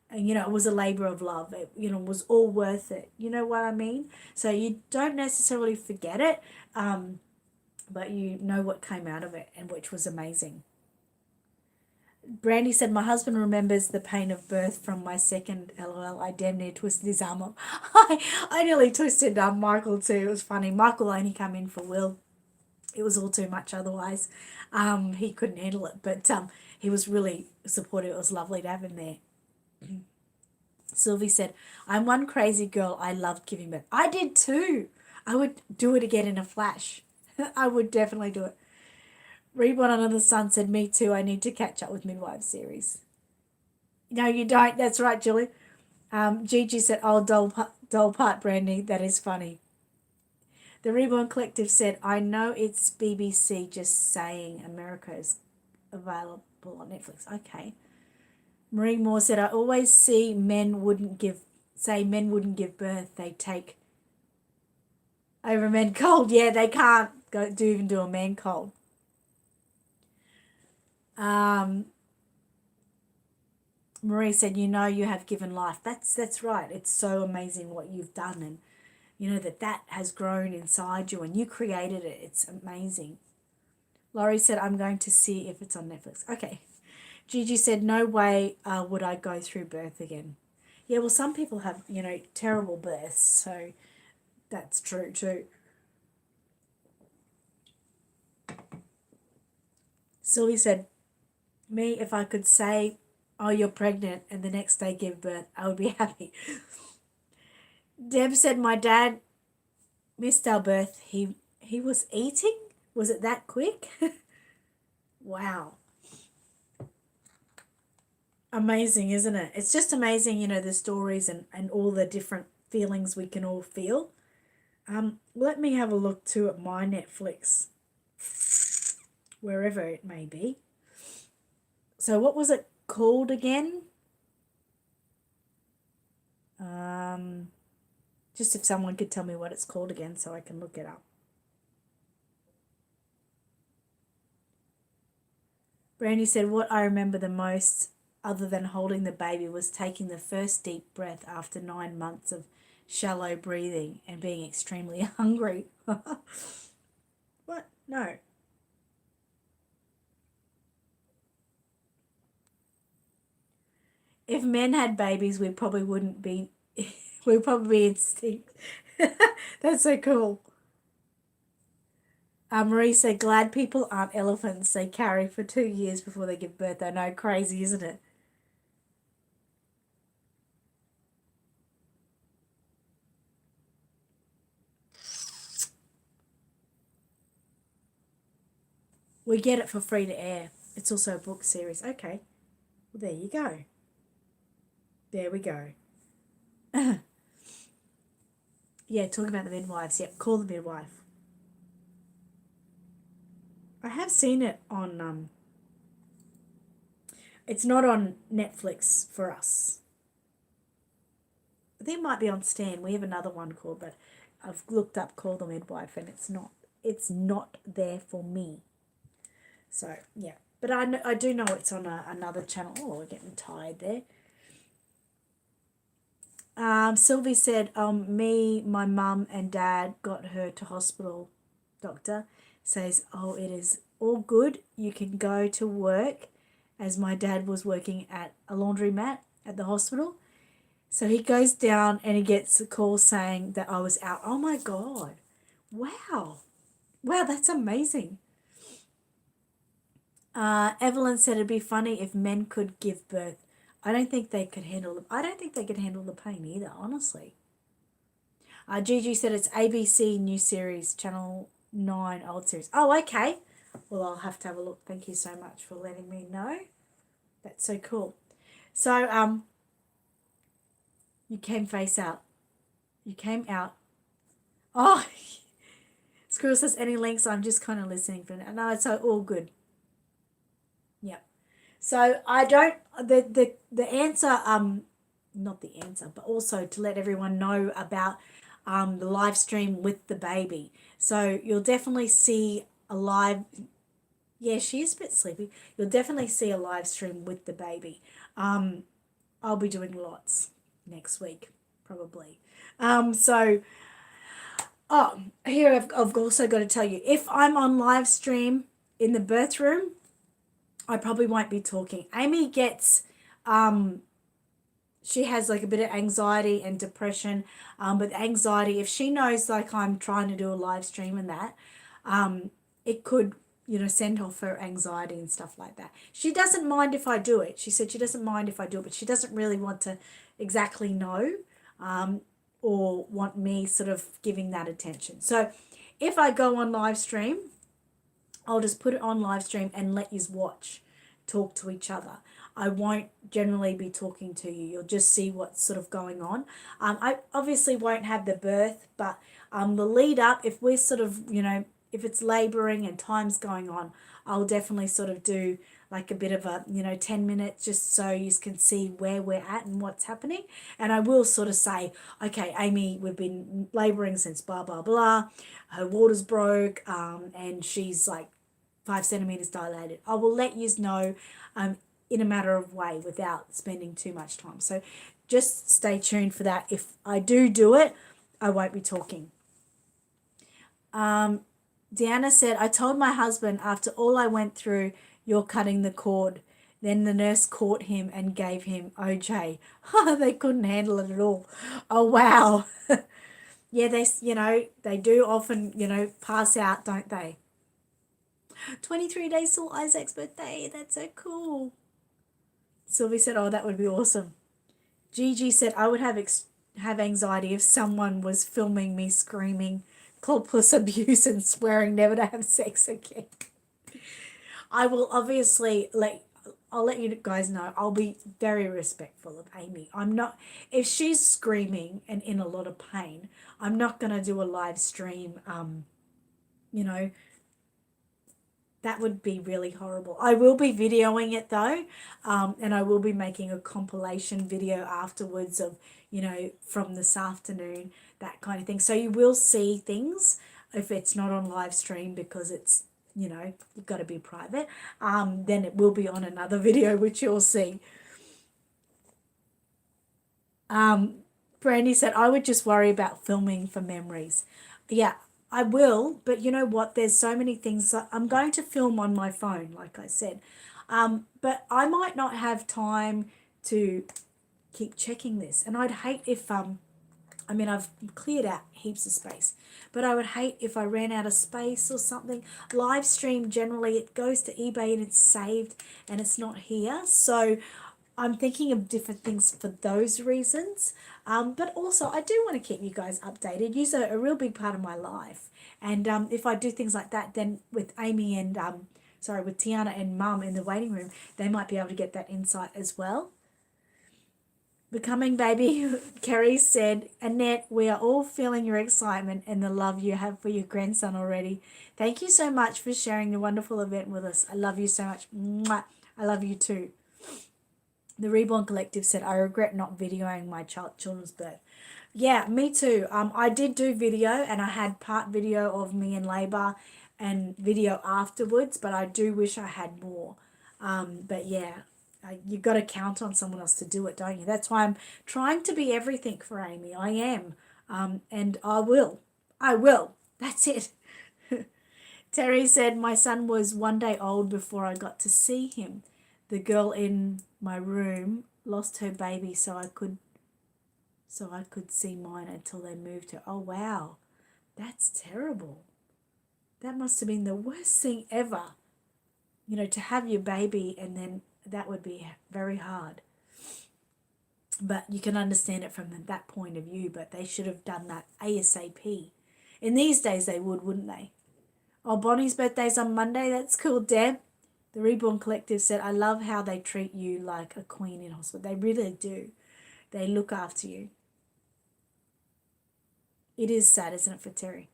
And, it was a labor of love. It, was all worth it. You know what I mean? So you don't necessarily forget it, but you know what came out of it, and which was amazing. Brandy said, my husband remembers the pain of birth from my second LOL. I damn near twisted his arm up. I nearly twisted Michael too. It was funny. Michael only come in for Will. It was all too much otherwise. He couldn't handle it, but he was really supportive. It was lovely to have him there. Sylvie said, I'm one crazy girl. I loved giving birth. I did too. I would do it again in a flash. I would definitely do it. Reborn Under the Sun said, me too. I need to catch up with Midwives series. No, you don't. That's right, Julie. Gigi said, oh, doll part, Brandy. That is funny. The Reborn Collective said, I know it's BBC just saying America is available on Netflix. Okay. Marie Moore said, I always see men wouldn't give birth. They take over men cold. Yeah, they can't even do a man cold. Marie said, you have given life. That's right. It's so amazing what you've done, and that has grown inside you and you created it. It's amazing. Laurie said, I'm going to see if it's on Netflix. Okay. Gigi said, no way would I go through birth again. Yeah, well, some people have, terrible births, so that's true too. Sylvie said, me, if I could say, oh, you're pregnant, and the next day give birth, I would be happy. Deb said, my dad missed our birth. He was eating? Was it that quick? Wow. Amazing, isn't it? It's just amazing, the stories and all the different feelings we can all feel. Let me have a look too at my Netflix, wherever it may be. So what was it called again? Just if someone could tell me what it's called again so I can look it up. Brandy said, what I remember the most, other than holding the baby, was taking the first deep breath after 9 months of shallow breathing and being extremely hungry. What? No. If men had babies, we probably wouldn't be, we'd probably be extinct. That's so cool. Marie said, glad people aren't elephants. They carry for 2 years before they give birth. I know, crazy, isn't it? We get it for free to air. It's also a book series. Okay. Well, there you go. There we go. Yeah, talking about the midwives. Yep, Call the Midwife. I have seen it on, it's not on Netflix for us. I think it might be on Stan. We have another one called, but I've looked up Call the Midwife and it's not there for me. So, yeah. But I do know it's on another channel. Oh, we're getting tired there. Sylvie said, me, my mum and dad got her to hospital. Doctor says, oh, it is all good. You can go to work, as my dad was working at a laundromat at the hospital. So he goes down and he gets a call saying that I was out. Oh, my God. Wow. Wow, that's amazing. Evelyn said it'd be funny if men could give birth. I don't think they could handle. I don't think they could handle the pain either. Honestly. Gigi said it's ABC new series, Channel 9 old series. Oh, okay. Well, I'll have to have a look. Thank you so much for letting me know. That's so cool. So, you came face out. You came out. Oh, Squirrel says any links. I'm just kind of listening for now. No, it's all good. Yep. So I don't the answer not the answer, but also to let everyone know about the live stream with the baby. So you'll definitely see a live. Yeah, she is a bit sleepy. You'll definitely see a live stream with the baby. I'll be doing lots next week, probably. So, oh, here I've also got to tell you, if I'm on live stream in the birth room, I probably won't be talking. Amy gets, she has like a bit of anxiety and depression. But anxiety, if she knows like I'm trying to do a live stream and that, it could, send off her anxiety and stuff like that. She doesn't mind if I do it. She said she doesn't mind if I do it, but she doesn't really want to exactly know, or want me sort of giving that attention. So if I go on live stream, I'll just put it on live stream and let you watch, talk to each other. I won't generally be talking to you. You'll just see what's sort of going on. I obviously won't have the birth, but the lead up, if we're sort of, if it's labouring and time's going on, I'll definitely sort of do like a bit of a, 10 minutes just so you can see where we're at and what's happening. And I will sort of say, okay, Amy, we've been labouring since blah, blah, blah. Her water's broke, and she's like 5 centimeters dilated. I will let you know in a matter of way without spending too much time. So just stay tuned for that. If I do it, I won't be talking. Deanna said, I told my husband after all I went through, you're cutting the cord. Then the nurse caught him and gave him OJ. They couldn't handle it at all. Oh, wow. Yeah, they do often, pass out, don't they? 23 days till Isaac's birthday. That's so cool. Sylvie said, oh, that would be awesome. Gigi said, I would have anxiety if someone was filming me screaming culpus abuse and swearing never to have sex again. I will obviously I'll let you guys know I'll be very respectful of Amy. I'm not, if she's screaming and in a lot of pain, I'm not going to do a live stream, that would be really horrible. I will be videoing it though, and I will be making a compilation video afterwards of, from this afternoon, that kind of thing. So you will see things if it's not on live stream because it's, you've got to be private. Then it will be on another video, which you'll see. Brandy said, I would just worry about filming for memories. Yeah, I will, but you know what? There's so many things. I'm going to film on my phone, like I said. But I might not have time to keep checking this. And I'd hate if, I've cleared out heaps of space, but I would hate if I ran out of space or something. Live stream, generally, it goes to eBay and it's saved and it's not here. So I'm thinking of different things for those reasons. But also, I do want to keep you guys updated. You're a real big part of my life. And if I do things like that, then with Amy and, with Tiana and Mum in the waiting room, they might be able to get that insight as well. Becoming baby, Kerry said, Annette, we are all feeling your excitement and the love you have for your grandson already. Thank you so much for sharing the wonderful event with us. I love you so much. Mwah. I love you too. The Reborn Collective said, I regret not videoing my children's birth. Yeah, me too. I did do video and I had part video of me in labour and video afterwards, but I do wish I had more. But yeah, you've got to count on someone else to do it, don't you? That's why I'm trying to be everything for Amy. I am. And I will. I will. That's it. Terry said, my son was 1 day old before I got to see him. The girl in my room lost her baby so I could see mine until they moved her. Oh, wow. That's terrible. that must have been the worst thing ever, to have your baby, and then that would be very hard. But you can understand it from that point of view, but they should have done that ASAP. In these days they would, wouldn't they? Oh, Bonnie's birthday's on Monday. That's cool, Deb. The Reborn Collective said, I love how they treat you like a queen in hospital. They really do. They look after you. It is sad, isn't it, for Terry?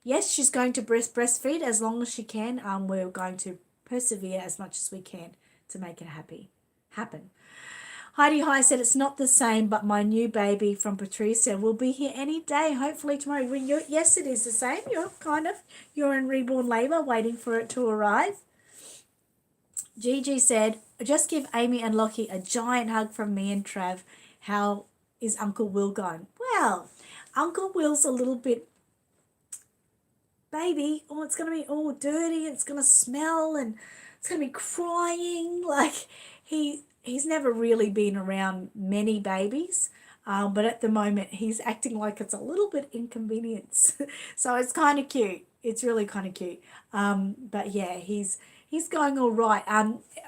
Yes, she's going to breastfeed as long as she can. We're going to persevere as much as we can to make it happen. Heidi High said, it's not the same, but my new baby from Patricia will be here any day, hopefully tomorrow. Yes, it is the same. You're in reborn labour waiting for it to arrive. Gigi said, just give Amy and Lockie a giant hug from me and Trav. How is Uncle Will going? Well, Uncle Will's a little bit, baby, it's going to be all dirty, it's going to smell, and it's going to be crying. Like, he's never really been around many babies, but at the moment he's acting like it's a little bit inconvenience. So it's kind of cute. It's really kind of cute. But yeah, he's going all right.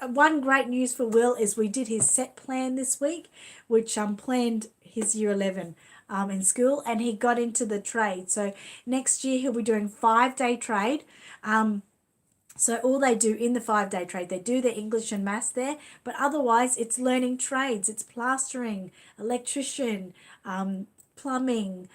One great news for Will is we did his set plan this week, which planned his year 11 in school, and he got into the trade. So next year he'll be doing 5-day trade. So all they do in the 5-day trade, they do their English and maths there, but otherwise it's learning trades. It's plastering, electrician, plumbing,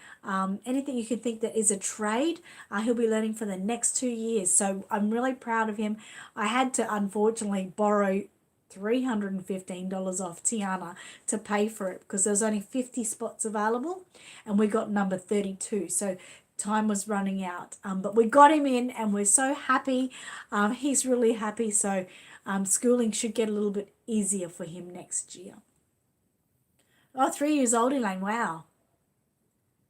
anything you can think that is a trade, he'll be learning for the next 2 years. So I'm really proud of him. I had to unfortunately borrow $315 off Tiana to pay for it because there was only 50 spots available and we got number 32. So time was running out, but we got him in and we're so happy. He's really happy, so schooling should get a little bit easier for him next year. 3 years old, Elaine, wow.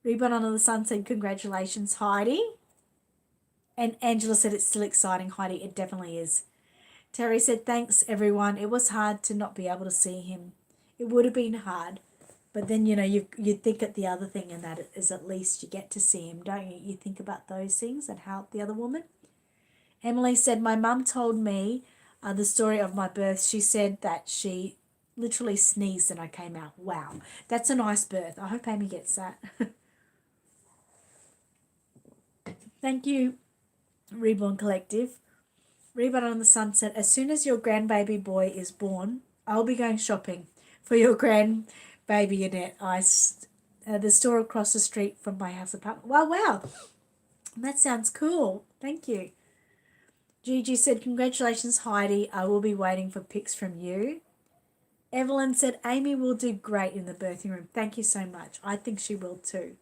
Reborn Under the Sun said congratulations, Heidi. And Angela said it's still exciting, Heidi. It definitely is. Terry said thanks everyone. It was hard to not be able to see him. It would have been hard. But then, you think at the other thing, and that is at least you get to see him, don't you? You think about those things and help the other woman. Emily said, my mum told me the story of my birth. She said that she literally sneezed and I came out. Wow, that's a nice birth. I hope Amy gets that. Thank you, Reborn Collective. Reborn on the Sun said, as soon as your grandbaby boy is born, I'll be going shopping for your grandbaby Annette. The store across the street from my house apartment. Wow. That sounds cool. Thank you. Gigi said, congratulations, Heidi. I will be waiting for pics from you. Evelyn said, Amy will do great in the birthing room. Thank you so much. I think she will too.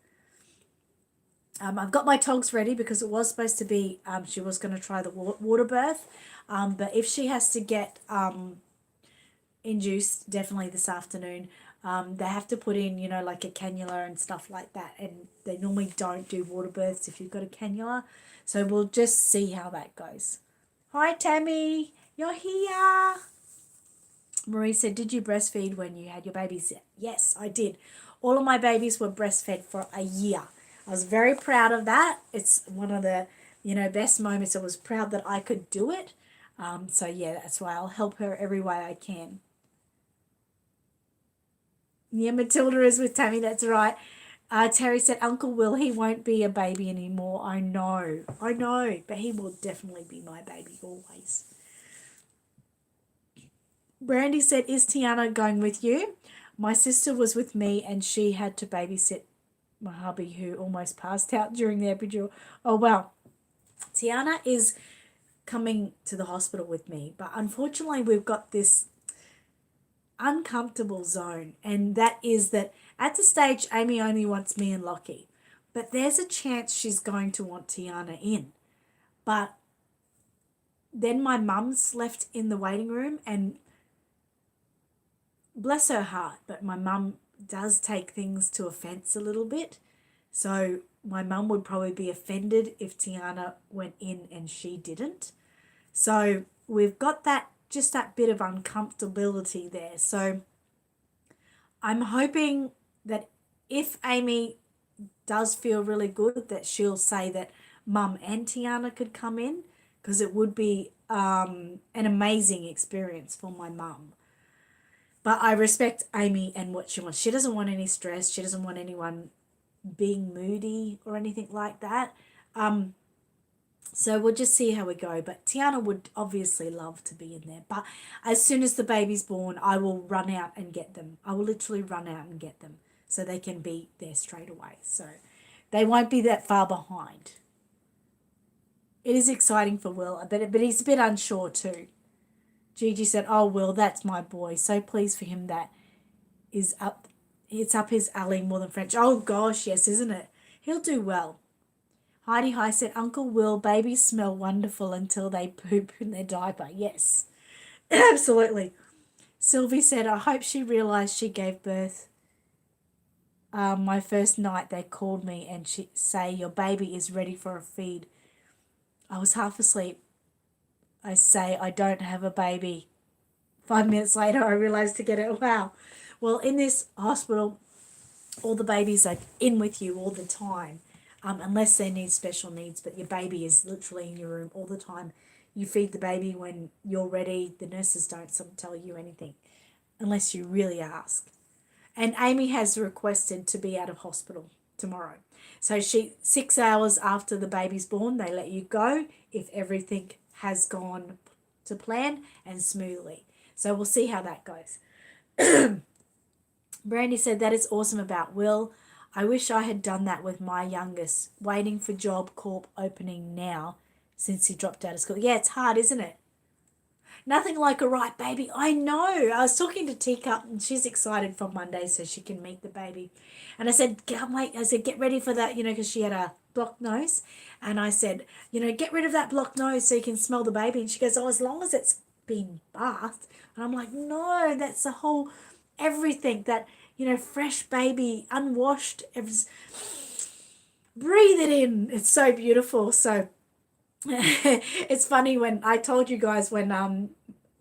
I've got my togs ready because it was supposed to be, she was going to try the water birth. But if she has to get induced, definitely this afternoon, they have to put in, like a cannula and stuff like that. And they normally don't do water births if you've got a cannula. So we'll just see how that goes. Hi, Tammy. You're here. Marie said, did you breastfeed when you had your babies? Yes, I did. All of my babies were breastfed for a year. I was very proud of that. It's one of the, best moments. I was proud that I could do it. So, yeah, that's why I'll help her every way I can. Yeah, Matilda is with Tammy. That's right. Terry said, Uncle Will, he won't be a baby anymore. I know. But he will definitely be my baby always. Brandy said, is Tiana going with you? My sister was with me and she had to babysit my hubby who almost passed out during the epidural. Oh, wow. Tiana is coming to the hospital with me, but unfortunately we've got this uncomfortable zone, and that is that at the stage Amy only wants me and Lockie, but there's a chance she's going to want Tiana in. But then my mum's left in the waiting room, and bless her heart, but my mum does take things to offense a little bit. So my mum would probably be offended if Tiana went in and she didn't. So we've got that bit of uncomfortability there. So I'm hoping that if Amy does feel really good, that she'll say that Mum and Tiana could come in, because it would be an amazing experience for my mum. But I respect Amy and what she wants. She doesn't want any stress. She doesn't want anyone being moody or anything like that. So we'll just see how we go. But Tiana would obviously love to be in there. But as soon as the baby's born, I will run out and get them. I will literally run out and get them so they can be there straight away. So they won't be that far behind. It is exciting for Will, but he's a bit unsure too. Gigi said, "Oh, Will, that's my boy. So pleased for him that is up. It's up his alley more than French." Oh gosh, yes, isn't it? He'll do well. Heidi High said, "Uncle Will, babies smell wonderful until they poop in their diaper." Yes, absolutely. Sylvie said, "I hope she realised she gave birth. My first night they called me and she say your baby is ready for a feed. I was half asleep. I say I don't have a baby. 5 minutes later I realised to get it." Wow. Well, in this hospital, all the babies are in with you all the time, unless they need special needs, but your baby is literally in your room all the time. You feed the baby when you're ready. The nurses don't tell you anything unless you really ask. And Amy has requested to be out of hospital tomorrow. So 6 hours after the baby's born, they let you go if everything has gone to plan and smoothly. So we'll see how that goes. Brandy said, "That is awesome about Will. I wish I had done that with my youngest, waiting for Job Corp opening now since he dropped out of school." Yeah, it's hard, isn't it? Nothing like a right baby. I know. I was talking to Teacup and she's excited for Monday so she can meet the baby. And I said, "Can't wait." I said, "Get ready for that," because she had a blocked nose. And I said, "Get rid of that blocked nose so you can smell the baby." And she goes, "Oh, as long as it's been bathed." And I'm like, "No, that's the whole everything that, fresh baby, unwashed. Breathe it in. It's so beautiful." So it's funny when I told you guys when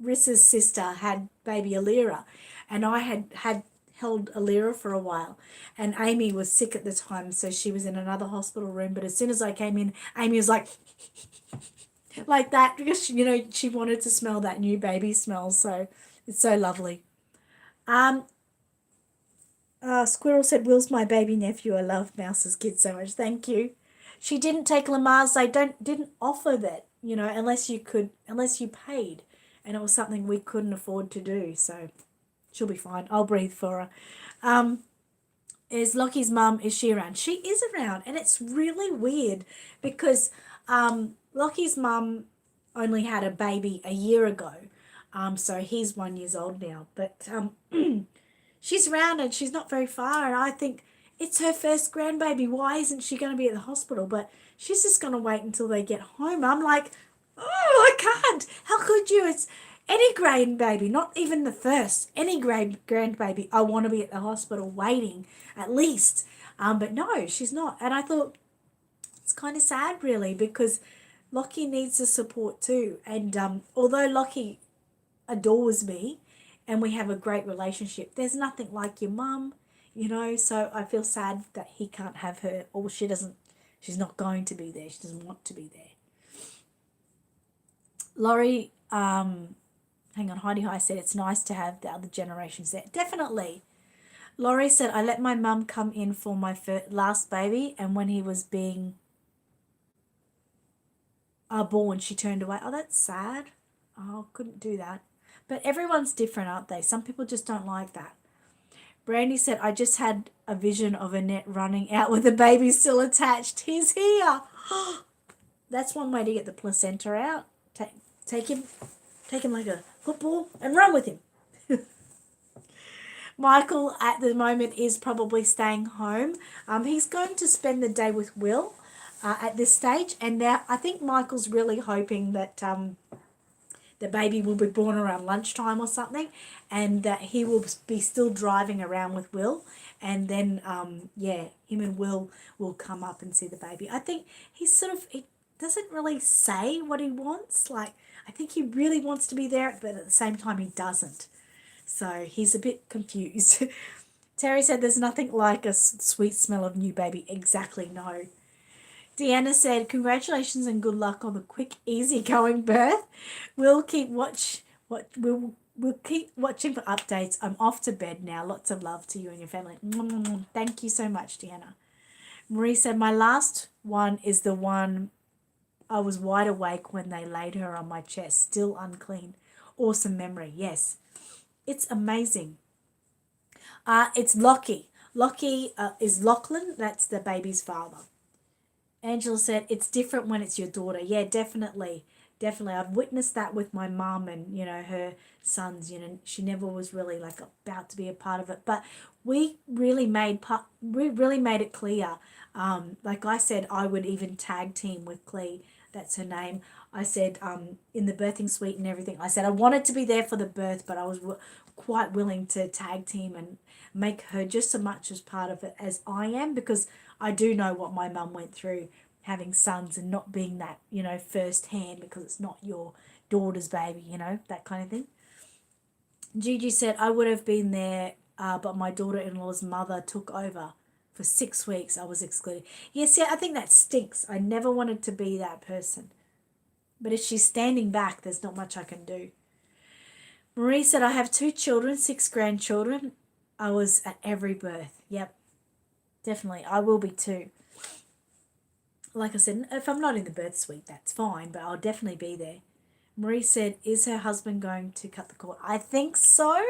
Rissa's sister had baby Alira, and I had held Alira for a while, and Amy was sick at the time, so she was in another hospital room. But as soon as I came in, Amy was like like that, because she wanted to smell that new baby smell. So it's so lovely. Squirrel said, "Will's my baby nephew. I love Mouse's kid so much." Thank you. She didn't take Lamar's. They didn't offer that, unless you paid, and it was something we couldn't afford to do. So she'll be fine. I'll breathe for her. Is Lockie's mum, is she around? She is around, and it's really weird because Lockie's mum only had a baby a year ago. So he's 1 year old now, but she's around and she's not very far, and I think it's her first grandbaby. Why isn't she going to be at the hospital? But she's just going to wait until they get home. I'm like, oh, I can't. How could you? It's any grandbaby, not even the first. Any grandbaby, I want to be at the hospital waiting at least. But no, she's not. And I thought it's kind of sad, really, because Lockie needs the support too. And although Lockie adores me and we have a great relationship, there's nothing like your mum. So I feel sad that he can't have her, or she's not going to be there. She doesn't want to be there. Laurie, hang on, Heidi High said, "It's nice to have the other generations there." Definitely. Laurie said, "I let my mum come in for my last baby, and when he was being born, she turned away." Oh, that's sad. Oh, couldn't do that. But everyone's different, aren't they? Some people just don't like that. Brandy said, "I just had a vision of Annette running out with the baby still attached. He's here." That's one way to get the placenta out. Take him like a football and run with him. Michael at the moment is probably staying home. He's going to spend the day with Will at this stage, and now I think Michael's really hoping that the baby will be born around lunchtime or something, and that he will be still driving around with Will, and then him and Will come up and see the baby. I think he doesn't really say what he wants. Like, I think he really wants to be there, but at the same time he doesn't. So he's a bit confused. Terry said, "There's nothing like a sweet smell of new baby." Exactly, no. Deanna said, congratulations and good luck on the quick, easy-going birth. We'll keep we'll keep watching for updates. I'm off to bed now. Lots of love to you and your family. Thank you so much, Deanna. Marie said, my last one is the one I was wide awake when they laid her on my chest, still unclean. Awesome memory. Yes. It's amazing. It's Lockie. Lockie is Lachlan. That's the baby's father. Angela said, it's different when it's your daughter. Yeah, definitely. Definitely. I've witnessed that with my mum and, her sons. She never was really like about to be a part of it. But we really made it clear. Like I said, I would even tag team with Clee. That's her name. I said, in the birthing suite and everything, I said I wanted to be there for the birth, but I was quite willing to tag team and make her just as much as part of it as I am, because I do know what my mum went through having sons and not being that, first hand, because it's not your daughter's baby, that kind of thing. Gigi said, I would have been there, but my daughter-in-law's mother took over. For 6 weeks, I was excluded. Yes, yeah, I think that stinks. I never wanted to be that person. But if she's standing back, there's not much I can do. Marie said, I have 2 children, 6 grandchildren. I was at every birth. Yep, definitely. I will be too. Like I said, if I'm not in the birth suite, that's fine, but I'll definitely be there. Marie said, is her husband going to cut the cord? I think so.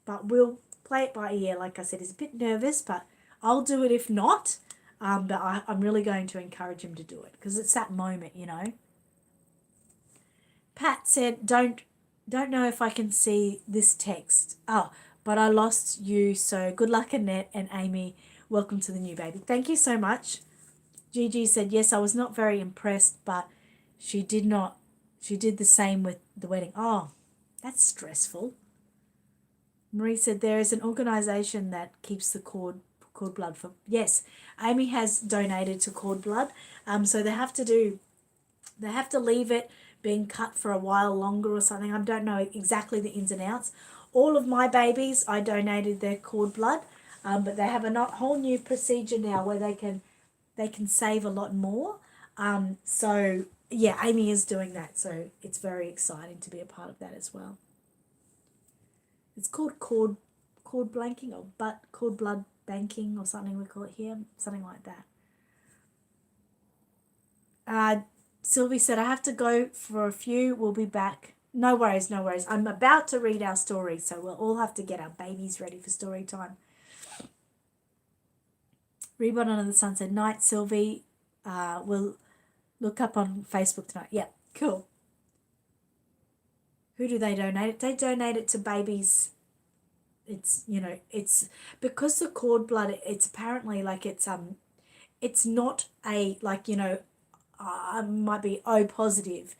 But we'll play it by ear. Like I said, he's a bit nervous, but I'll do it if not. But I'm really going to encourage him to do it, because it's that moment, Pat said, don't know if I can see this text. Oh, but I lost you, so good luck, Annette and Amy. Welcome to the new baby. Thank you so much. Gigi said, yes, I was not very impressed, but she did the same with the wedding. Oh, that's stressful. Marie said, there is an organisation that keeps the cord blood for... Yes, Amy has donated to cord blood. So they have to leave it being cut for a while longer or something. I don't know exactly the ins and outs. All of my babies, I donated their cord blood, but they have a whole new procedure now where they can save a lot more. So yeah, Amy is doing that. So it's very exciting to be a part of that as well. It's called cord blanking or cord blood banking or something we call it here, something like that. Sylvie said, I have to go for a few. We'll be back. No worries. I'm about to read our story, so we'll all have to get our babies ready for story time. Reborn Under the Sun said, night, Sylvie. We'll look up on Facebook tonight. Yep, cool. Who do they donate it? They donate it to babies. It's, it's because the cord blood, it's apparently like it's not a, like, might be O positive.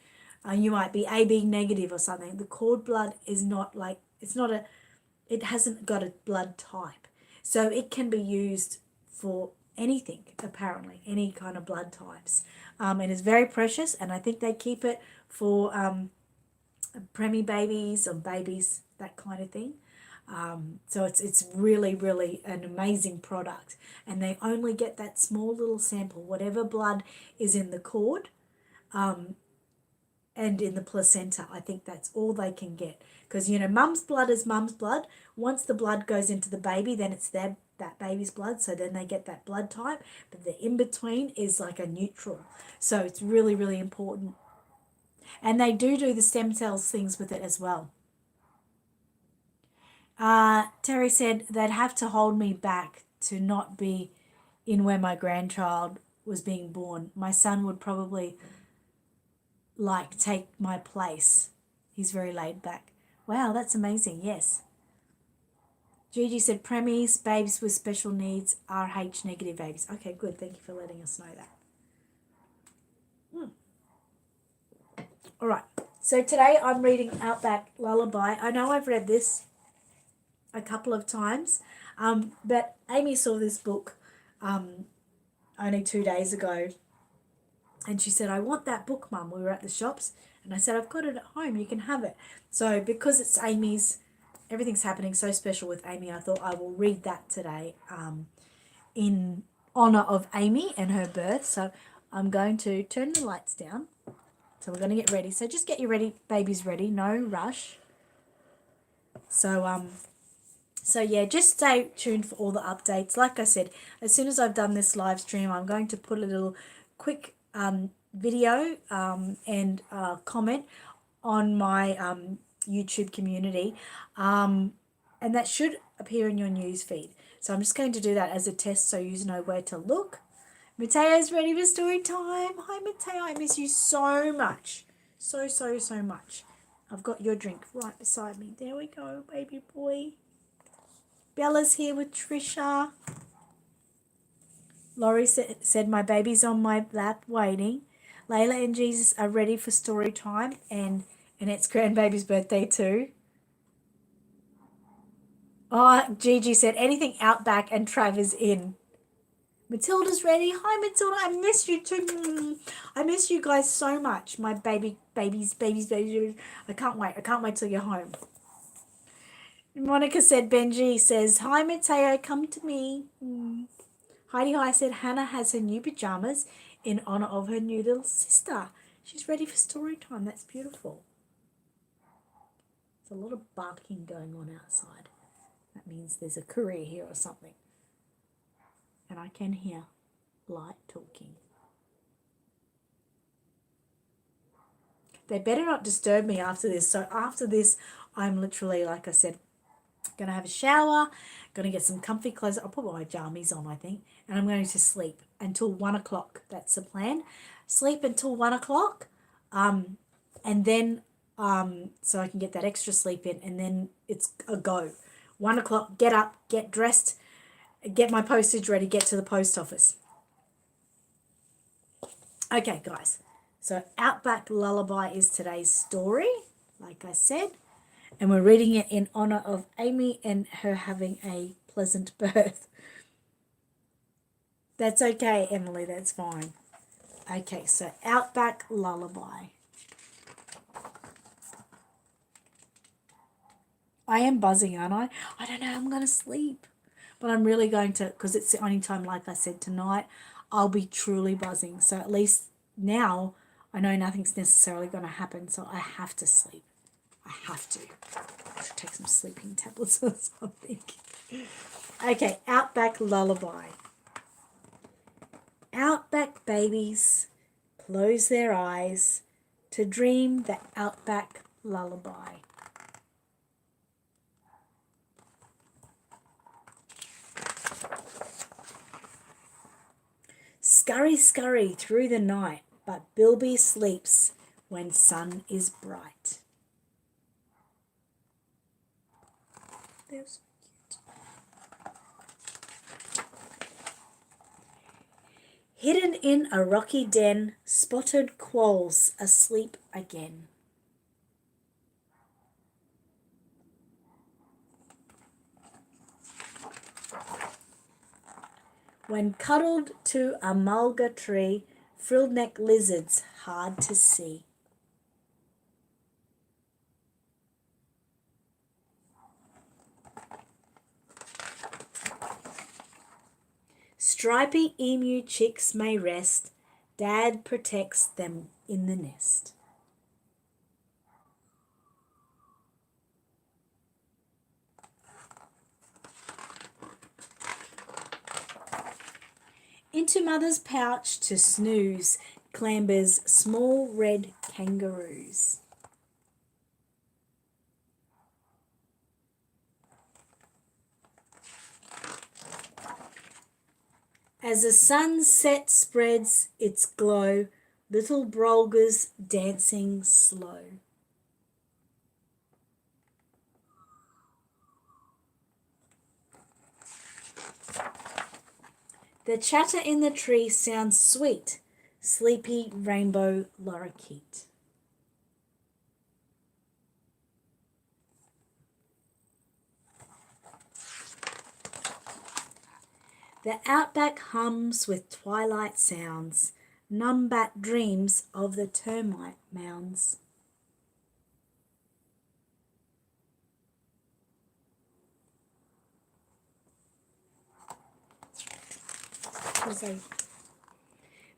You might be AB negative or something. The cord blood is not like, it hasn't got a blood type. So it can be used for anything, apparently, any kind of blood types. And it's very precious, and I think they keep it for preemie babies or babies, that kind of thing. So it's really, really an amazing product, and they only get that small little sample, whatever blood is in the cord, and in the placenta. I think that's all they can get, because mum's blood is mum's blood. Once the blood goes into the baby, then it's that baby's blood, so then they get that blood type, but the in between is like a neutral. So it's really, really important, and they do the stem cells things with it as well. Terry said they'd have to hold me back to not be in where my grandchild was being born. My son would probably take my place. He's very laid back. Wow, that's amazing. Yes. Gigi said preemies, babies with special needs, RH negative babies. Okay, good. Thank you for letting us know that. All right. So today I'm reading Outback Lullaby. I know I've read this a couple of times, but Amy saw this book only 2 days ago, and she said, I want that book, Mum. We were at the shops, and I said, I've got it at home, you can have it. So because it's Amy's, everything's happening so special with Amy, I thought I will read that today on honor of Amy and her birth. So I'm going to turn the lights down. So we're going to get ready. So just get your ready, babies ready. No rush. So yeah, just stay tuned for all the updates. Like I said, as soon as I've done this live stream, I'm going to put a little quick video and comment on my YouTube community, and that should appear in your news feed. So I'm just going to do that as a test so you know where to look. Mateo's ready for story time. Hi, Mateo. I miss you so much. So much. I've got your drink right beside me. There we go, baby boy. Bella's here with Trisha. Laurie said my baby's on my lap waiting. Layla and Jesus are ready for story time, and it's grandbaby's birthday too. Oh, Gigi said anything Outback and Trav is in. Matilda's ready. Hi, Matilda. I miss you too. I miss you guys so much. My babies. I can't wait. I can't wait till you're home. Monica said Benji says, hi, Mateo. Come to me. Heidi Hi said Hannah has her new pajamas in honor of her new little sister. She's ready for story time. That's beautiful. There's a lot of barking going on outside. That means there's a courier here or something. And I can hear Light talking. They better not disturb me after this. So after this, I'm literally, like I said, going to have a shower, going to get some comfy clothes. I'll put my jammies on, I think, and I'm going to sleep until 1 o'clock. That's the plan. Sleep until 1 o'clock, and then so I can get that extra sleep in, and then it's a go. 1 o'clock, get up, get dressed, get my postage ready, get to the post office. Okay, guys. So Outback Lullaby is today's story, like I said. And we're reading it in honor of Amy and her having a pleasant birth. That's okay, Emily. That's fine. Okay, so Outback Lullaby. I am buzzing, aren't I? I don't know. I'm going to sleep. But I'm really going to, because it's the only time, like I said, tonight, I'll be truly buzzing. So at least now I know nothing's necessarily going to happen. So I have to sleep. I have to. I should take some sleeping tablets or something. Okay, Outback Lullaby. Outback babies close their eyes to dream the Outback Lullaby. Scurry, scurry through the night, but Bilby sleeps when sun is bright. They're so cute. Hidden in a rocky den, spotted quolls asleep again. When cuddled to a mulga tree, frilled-neck lizards hard to see. Stripy emu chicks may rest, Dad protects them in the nest. Into mother's pouch to snooze clambers small red kangaroos. As the sunset spreads its glow, little brolgas dancing slow. The chatter in the tree sounds sweet, sleepy rainbow lorikeet. The outback hums with twilight sounds, numbat dreams of the termite mounds. should I say?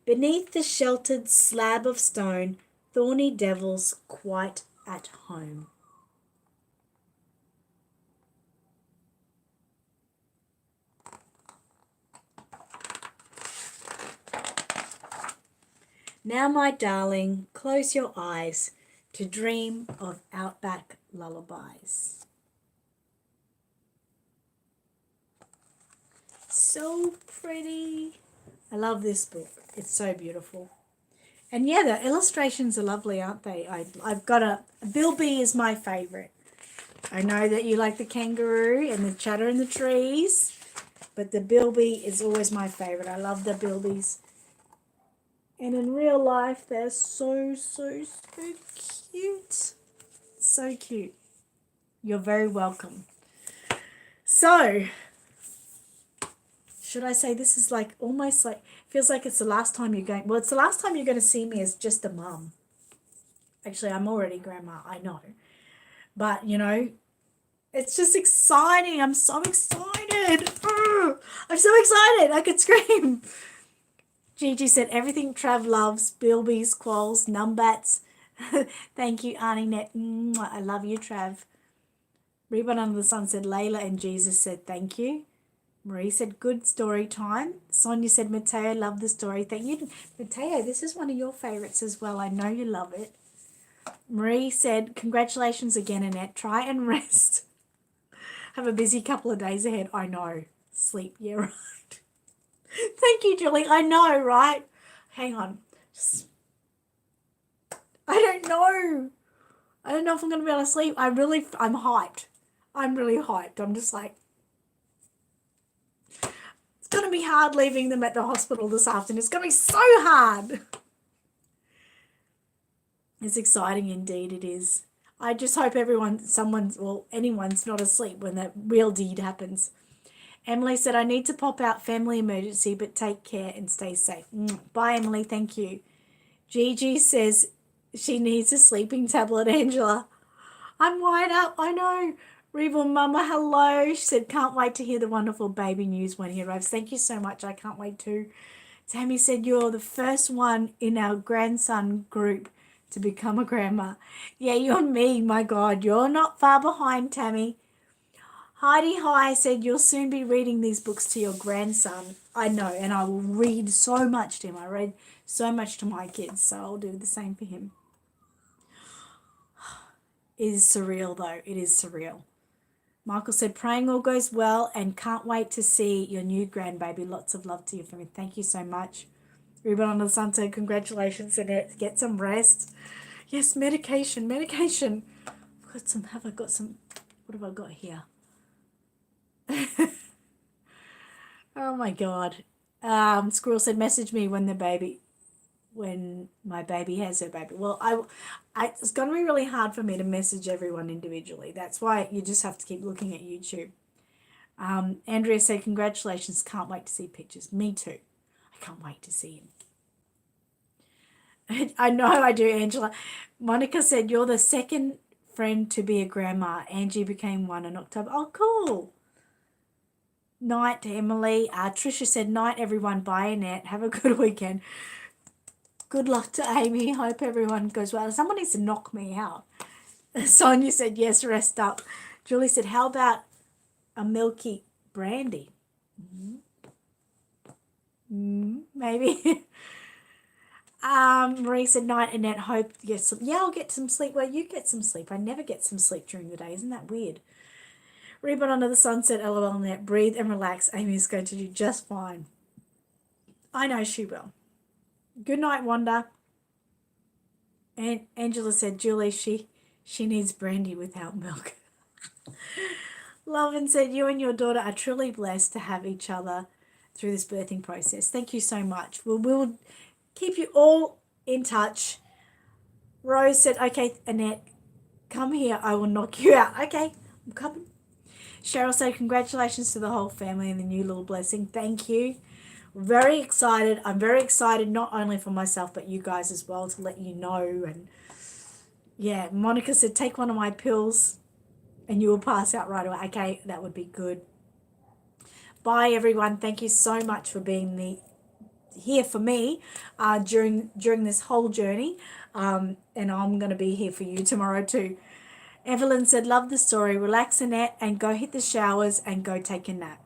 Beneath the sheltered slab of stone, thorny devils quite at home. Now, my darling, close your eyes to dream of outback lullabies. So pretty. I love this book. It's so beautiful. And yeah, the illustrations are lovely, aren't they? I've got a Bilby is my favourite. I know that you like the kangaroo and the chatter in the trees, but the Bilby is always my favourite. I love the Bilbies. And in real life, they're so, so, so cute. So cute. You're very welcome. So, should I say this is like almost like, feels like it's the last time you're going, well, it's the last time you're going to see me as just a mum. Actually, I'm already grandma, I know. But, you know, it's just exciting. I'm so excited. I'm so excited. I could scream. Gigi said, everything Trav loves, Bilbies, quolls, numbats. Thank you, Annette. I love you, Trav. Reborn Under the Sun said, Layla and Jesus said, thank you. Marie said, good story time. Sonia said, Mateo, love the story. Thank you. Mateo, this is one of your favourites as well. I know you love it. Marie said, congratulations again, Annette. Try and rest. Have a busy couple of days ahead. I know. Sleep. Yeah, right. Thank you, Julie. I know, right? Hang on. I don't know. I don't know if I'm going to be able to sleep. I'm hyped. I'm really hyped. I'm just like, it's going to be hard leaving them at the hospital this afternoon. It's going to be so hard. It's exciting indeed, it is. I just hope anyone's not asleep when that real deed happens. Emily said, I need to pop out, family emergency, but take care and stay safe. Bye, Emily. Thank you. Gigi says she needs a sleeping tablet, Angela. I'm wired up. I know. Reborn Mama, hello. She said, can't wait to hear the wonderful baby news when he arrives. Thank you so much. I can't wait to. Tammy said, you're the first one in our grandson group to become a grandma. Yeah, you and me. My God, you're not far behind, Tammy. Heidi High said, you'll soon be reading these books to your grandson. I know, and I will read so much to him. I read so much to my kids, so I'll do the same for him. It is surreal, though. It is surreal. Michael said, praying all goes well and can't wait to see your new grandbaby. Lots of love to you from me. Thank you so much. Reborn Under the Sun said, congratulations, Annette. Get some rest. Yes, medication. What have I got here? Oh my God. Squirrel said, message me when my baby has her baby. Well, it's going to be really hard for me to message everyone individually. That's why you just have to keep looking at YouTube. Andrea said, congratulations. Can't wait to see pictures. Me too. I can't wait to see him. I know I do, Angela. Monica said, you're the second friend to be a grandma. Angie became one in October. Oh, cool. Night to Emily. Tricia said, night, everyone. Bye, Annette. Have a good weekend. Good luck to Amy. Hope everyone goes well. Someone needs to knock me out. Sonia said, yes, rest up. Julie said, how about a milky brandy? Maybe. Marie said, night, Annette. Hope you get some. Yeah, I'll get some sleep. Well, you get some sleep. I never get some sleep during the day. Isn't that weird? Reborn Under the Sun said, LOL, Annette. Breathe and relax. Amy's going to do just fine. I know she will. Good night, Wanda. And Angela said, Julie, she needs brandy without milk. Lovin said, you and your daughter are truly blessed to have each other through this birthing process. Thank you so much. We'll keep you all in touch. Rose said, okay, Annette, come here. I will knock you out. Okay, I'm coming. Cheryl said, congratulations to the whole family and the new little blessing. Thank you. Very excited. I'm very excited, not only for myself, but you guys as well, to let you know. And yeah, Monica said, take one of my pills and you will pass out right away. Okay, that would be good. Bye, everyone. Thank you so much for being here for me during this whole journey, and I'm going to be here for you tomorrow too. Evelyn said, love the story. Relax, Annette, and go hit the showers and go take a nap.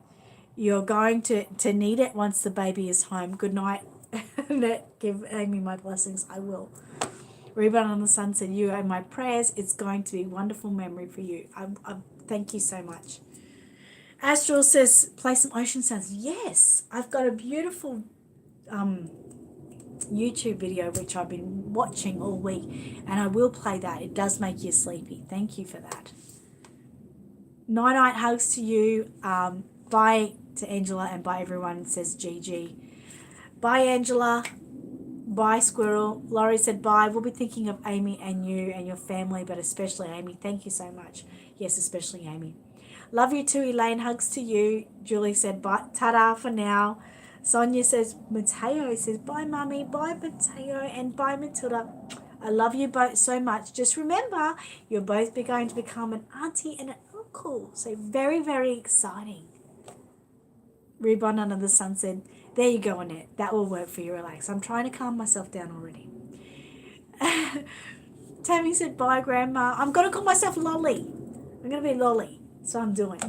You're going to need it once the baby is home. Good night, Annette. Give Amy my blessings. I will. Reborn on the Sun said, you are in my prayers. It's going to be a wonderful memory for you. I thank you so much. Astral says, play some ocean sounds. Yes, I've got a beautiful YouTube video which I've been watching all week, and I will play that. It does make you sleepy. Thank you for that. Night hugs to you. Bye to Angela, and bye everyone, says Gigi. Bye Angela. Bye Squirrel. Laurie said bye. We'll be thinking of Amy and you and your family, but especially Amy. Thank you so much. Yes, especially Amy. Love you too, Elaine. Hugs to you. Julie said bye. Ta-da for now. Sonia says, Mateo says, bye, Mummy. Bye, Mateo. And bye, Matilda. I love you both so much. Just remember, you're both going to become an auntie and an uncle. So very, very exciting. Reborn Under the Sun said, there you go, Annette. That will work for you. Relax. I'm trying to calm myself down already. Tammy said, bye, Grandma. I'm going to call myself Lolly. I'm going to be Lolly. So I'm doing.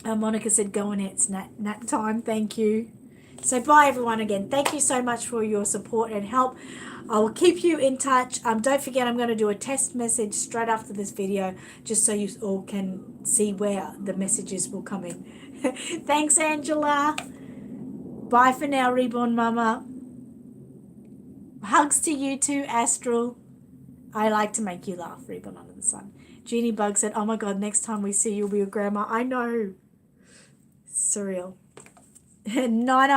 Monica said, go on, it's nap time. Thank you. So bye, everyone, again. Thank you so much for your support and help. I will keep you in touch. Don't forget, I'm going to do a test message straight after this video, just so you all can see where the messages will come in. Thanks, Angela. Bye for now, Reborn Mama. Hugs to you too, Astral. I like to make you laugh, Reborn Under the Sun. Jeannie Bug said, oh my God, next time we see you, you'll be a grandma. I know. Surreal. Night.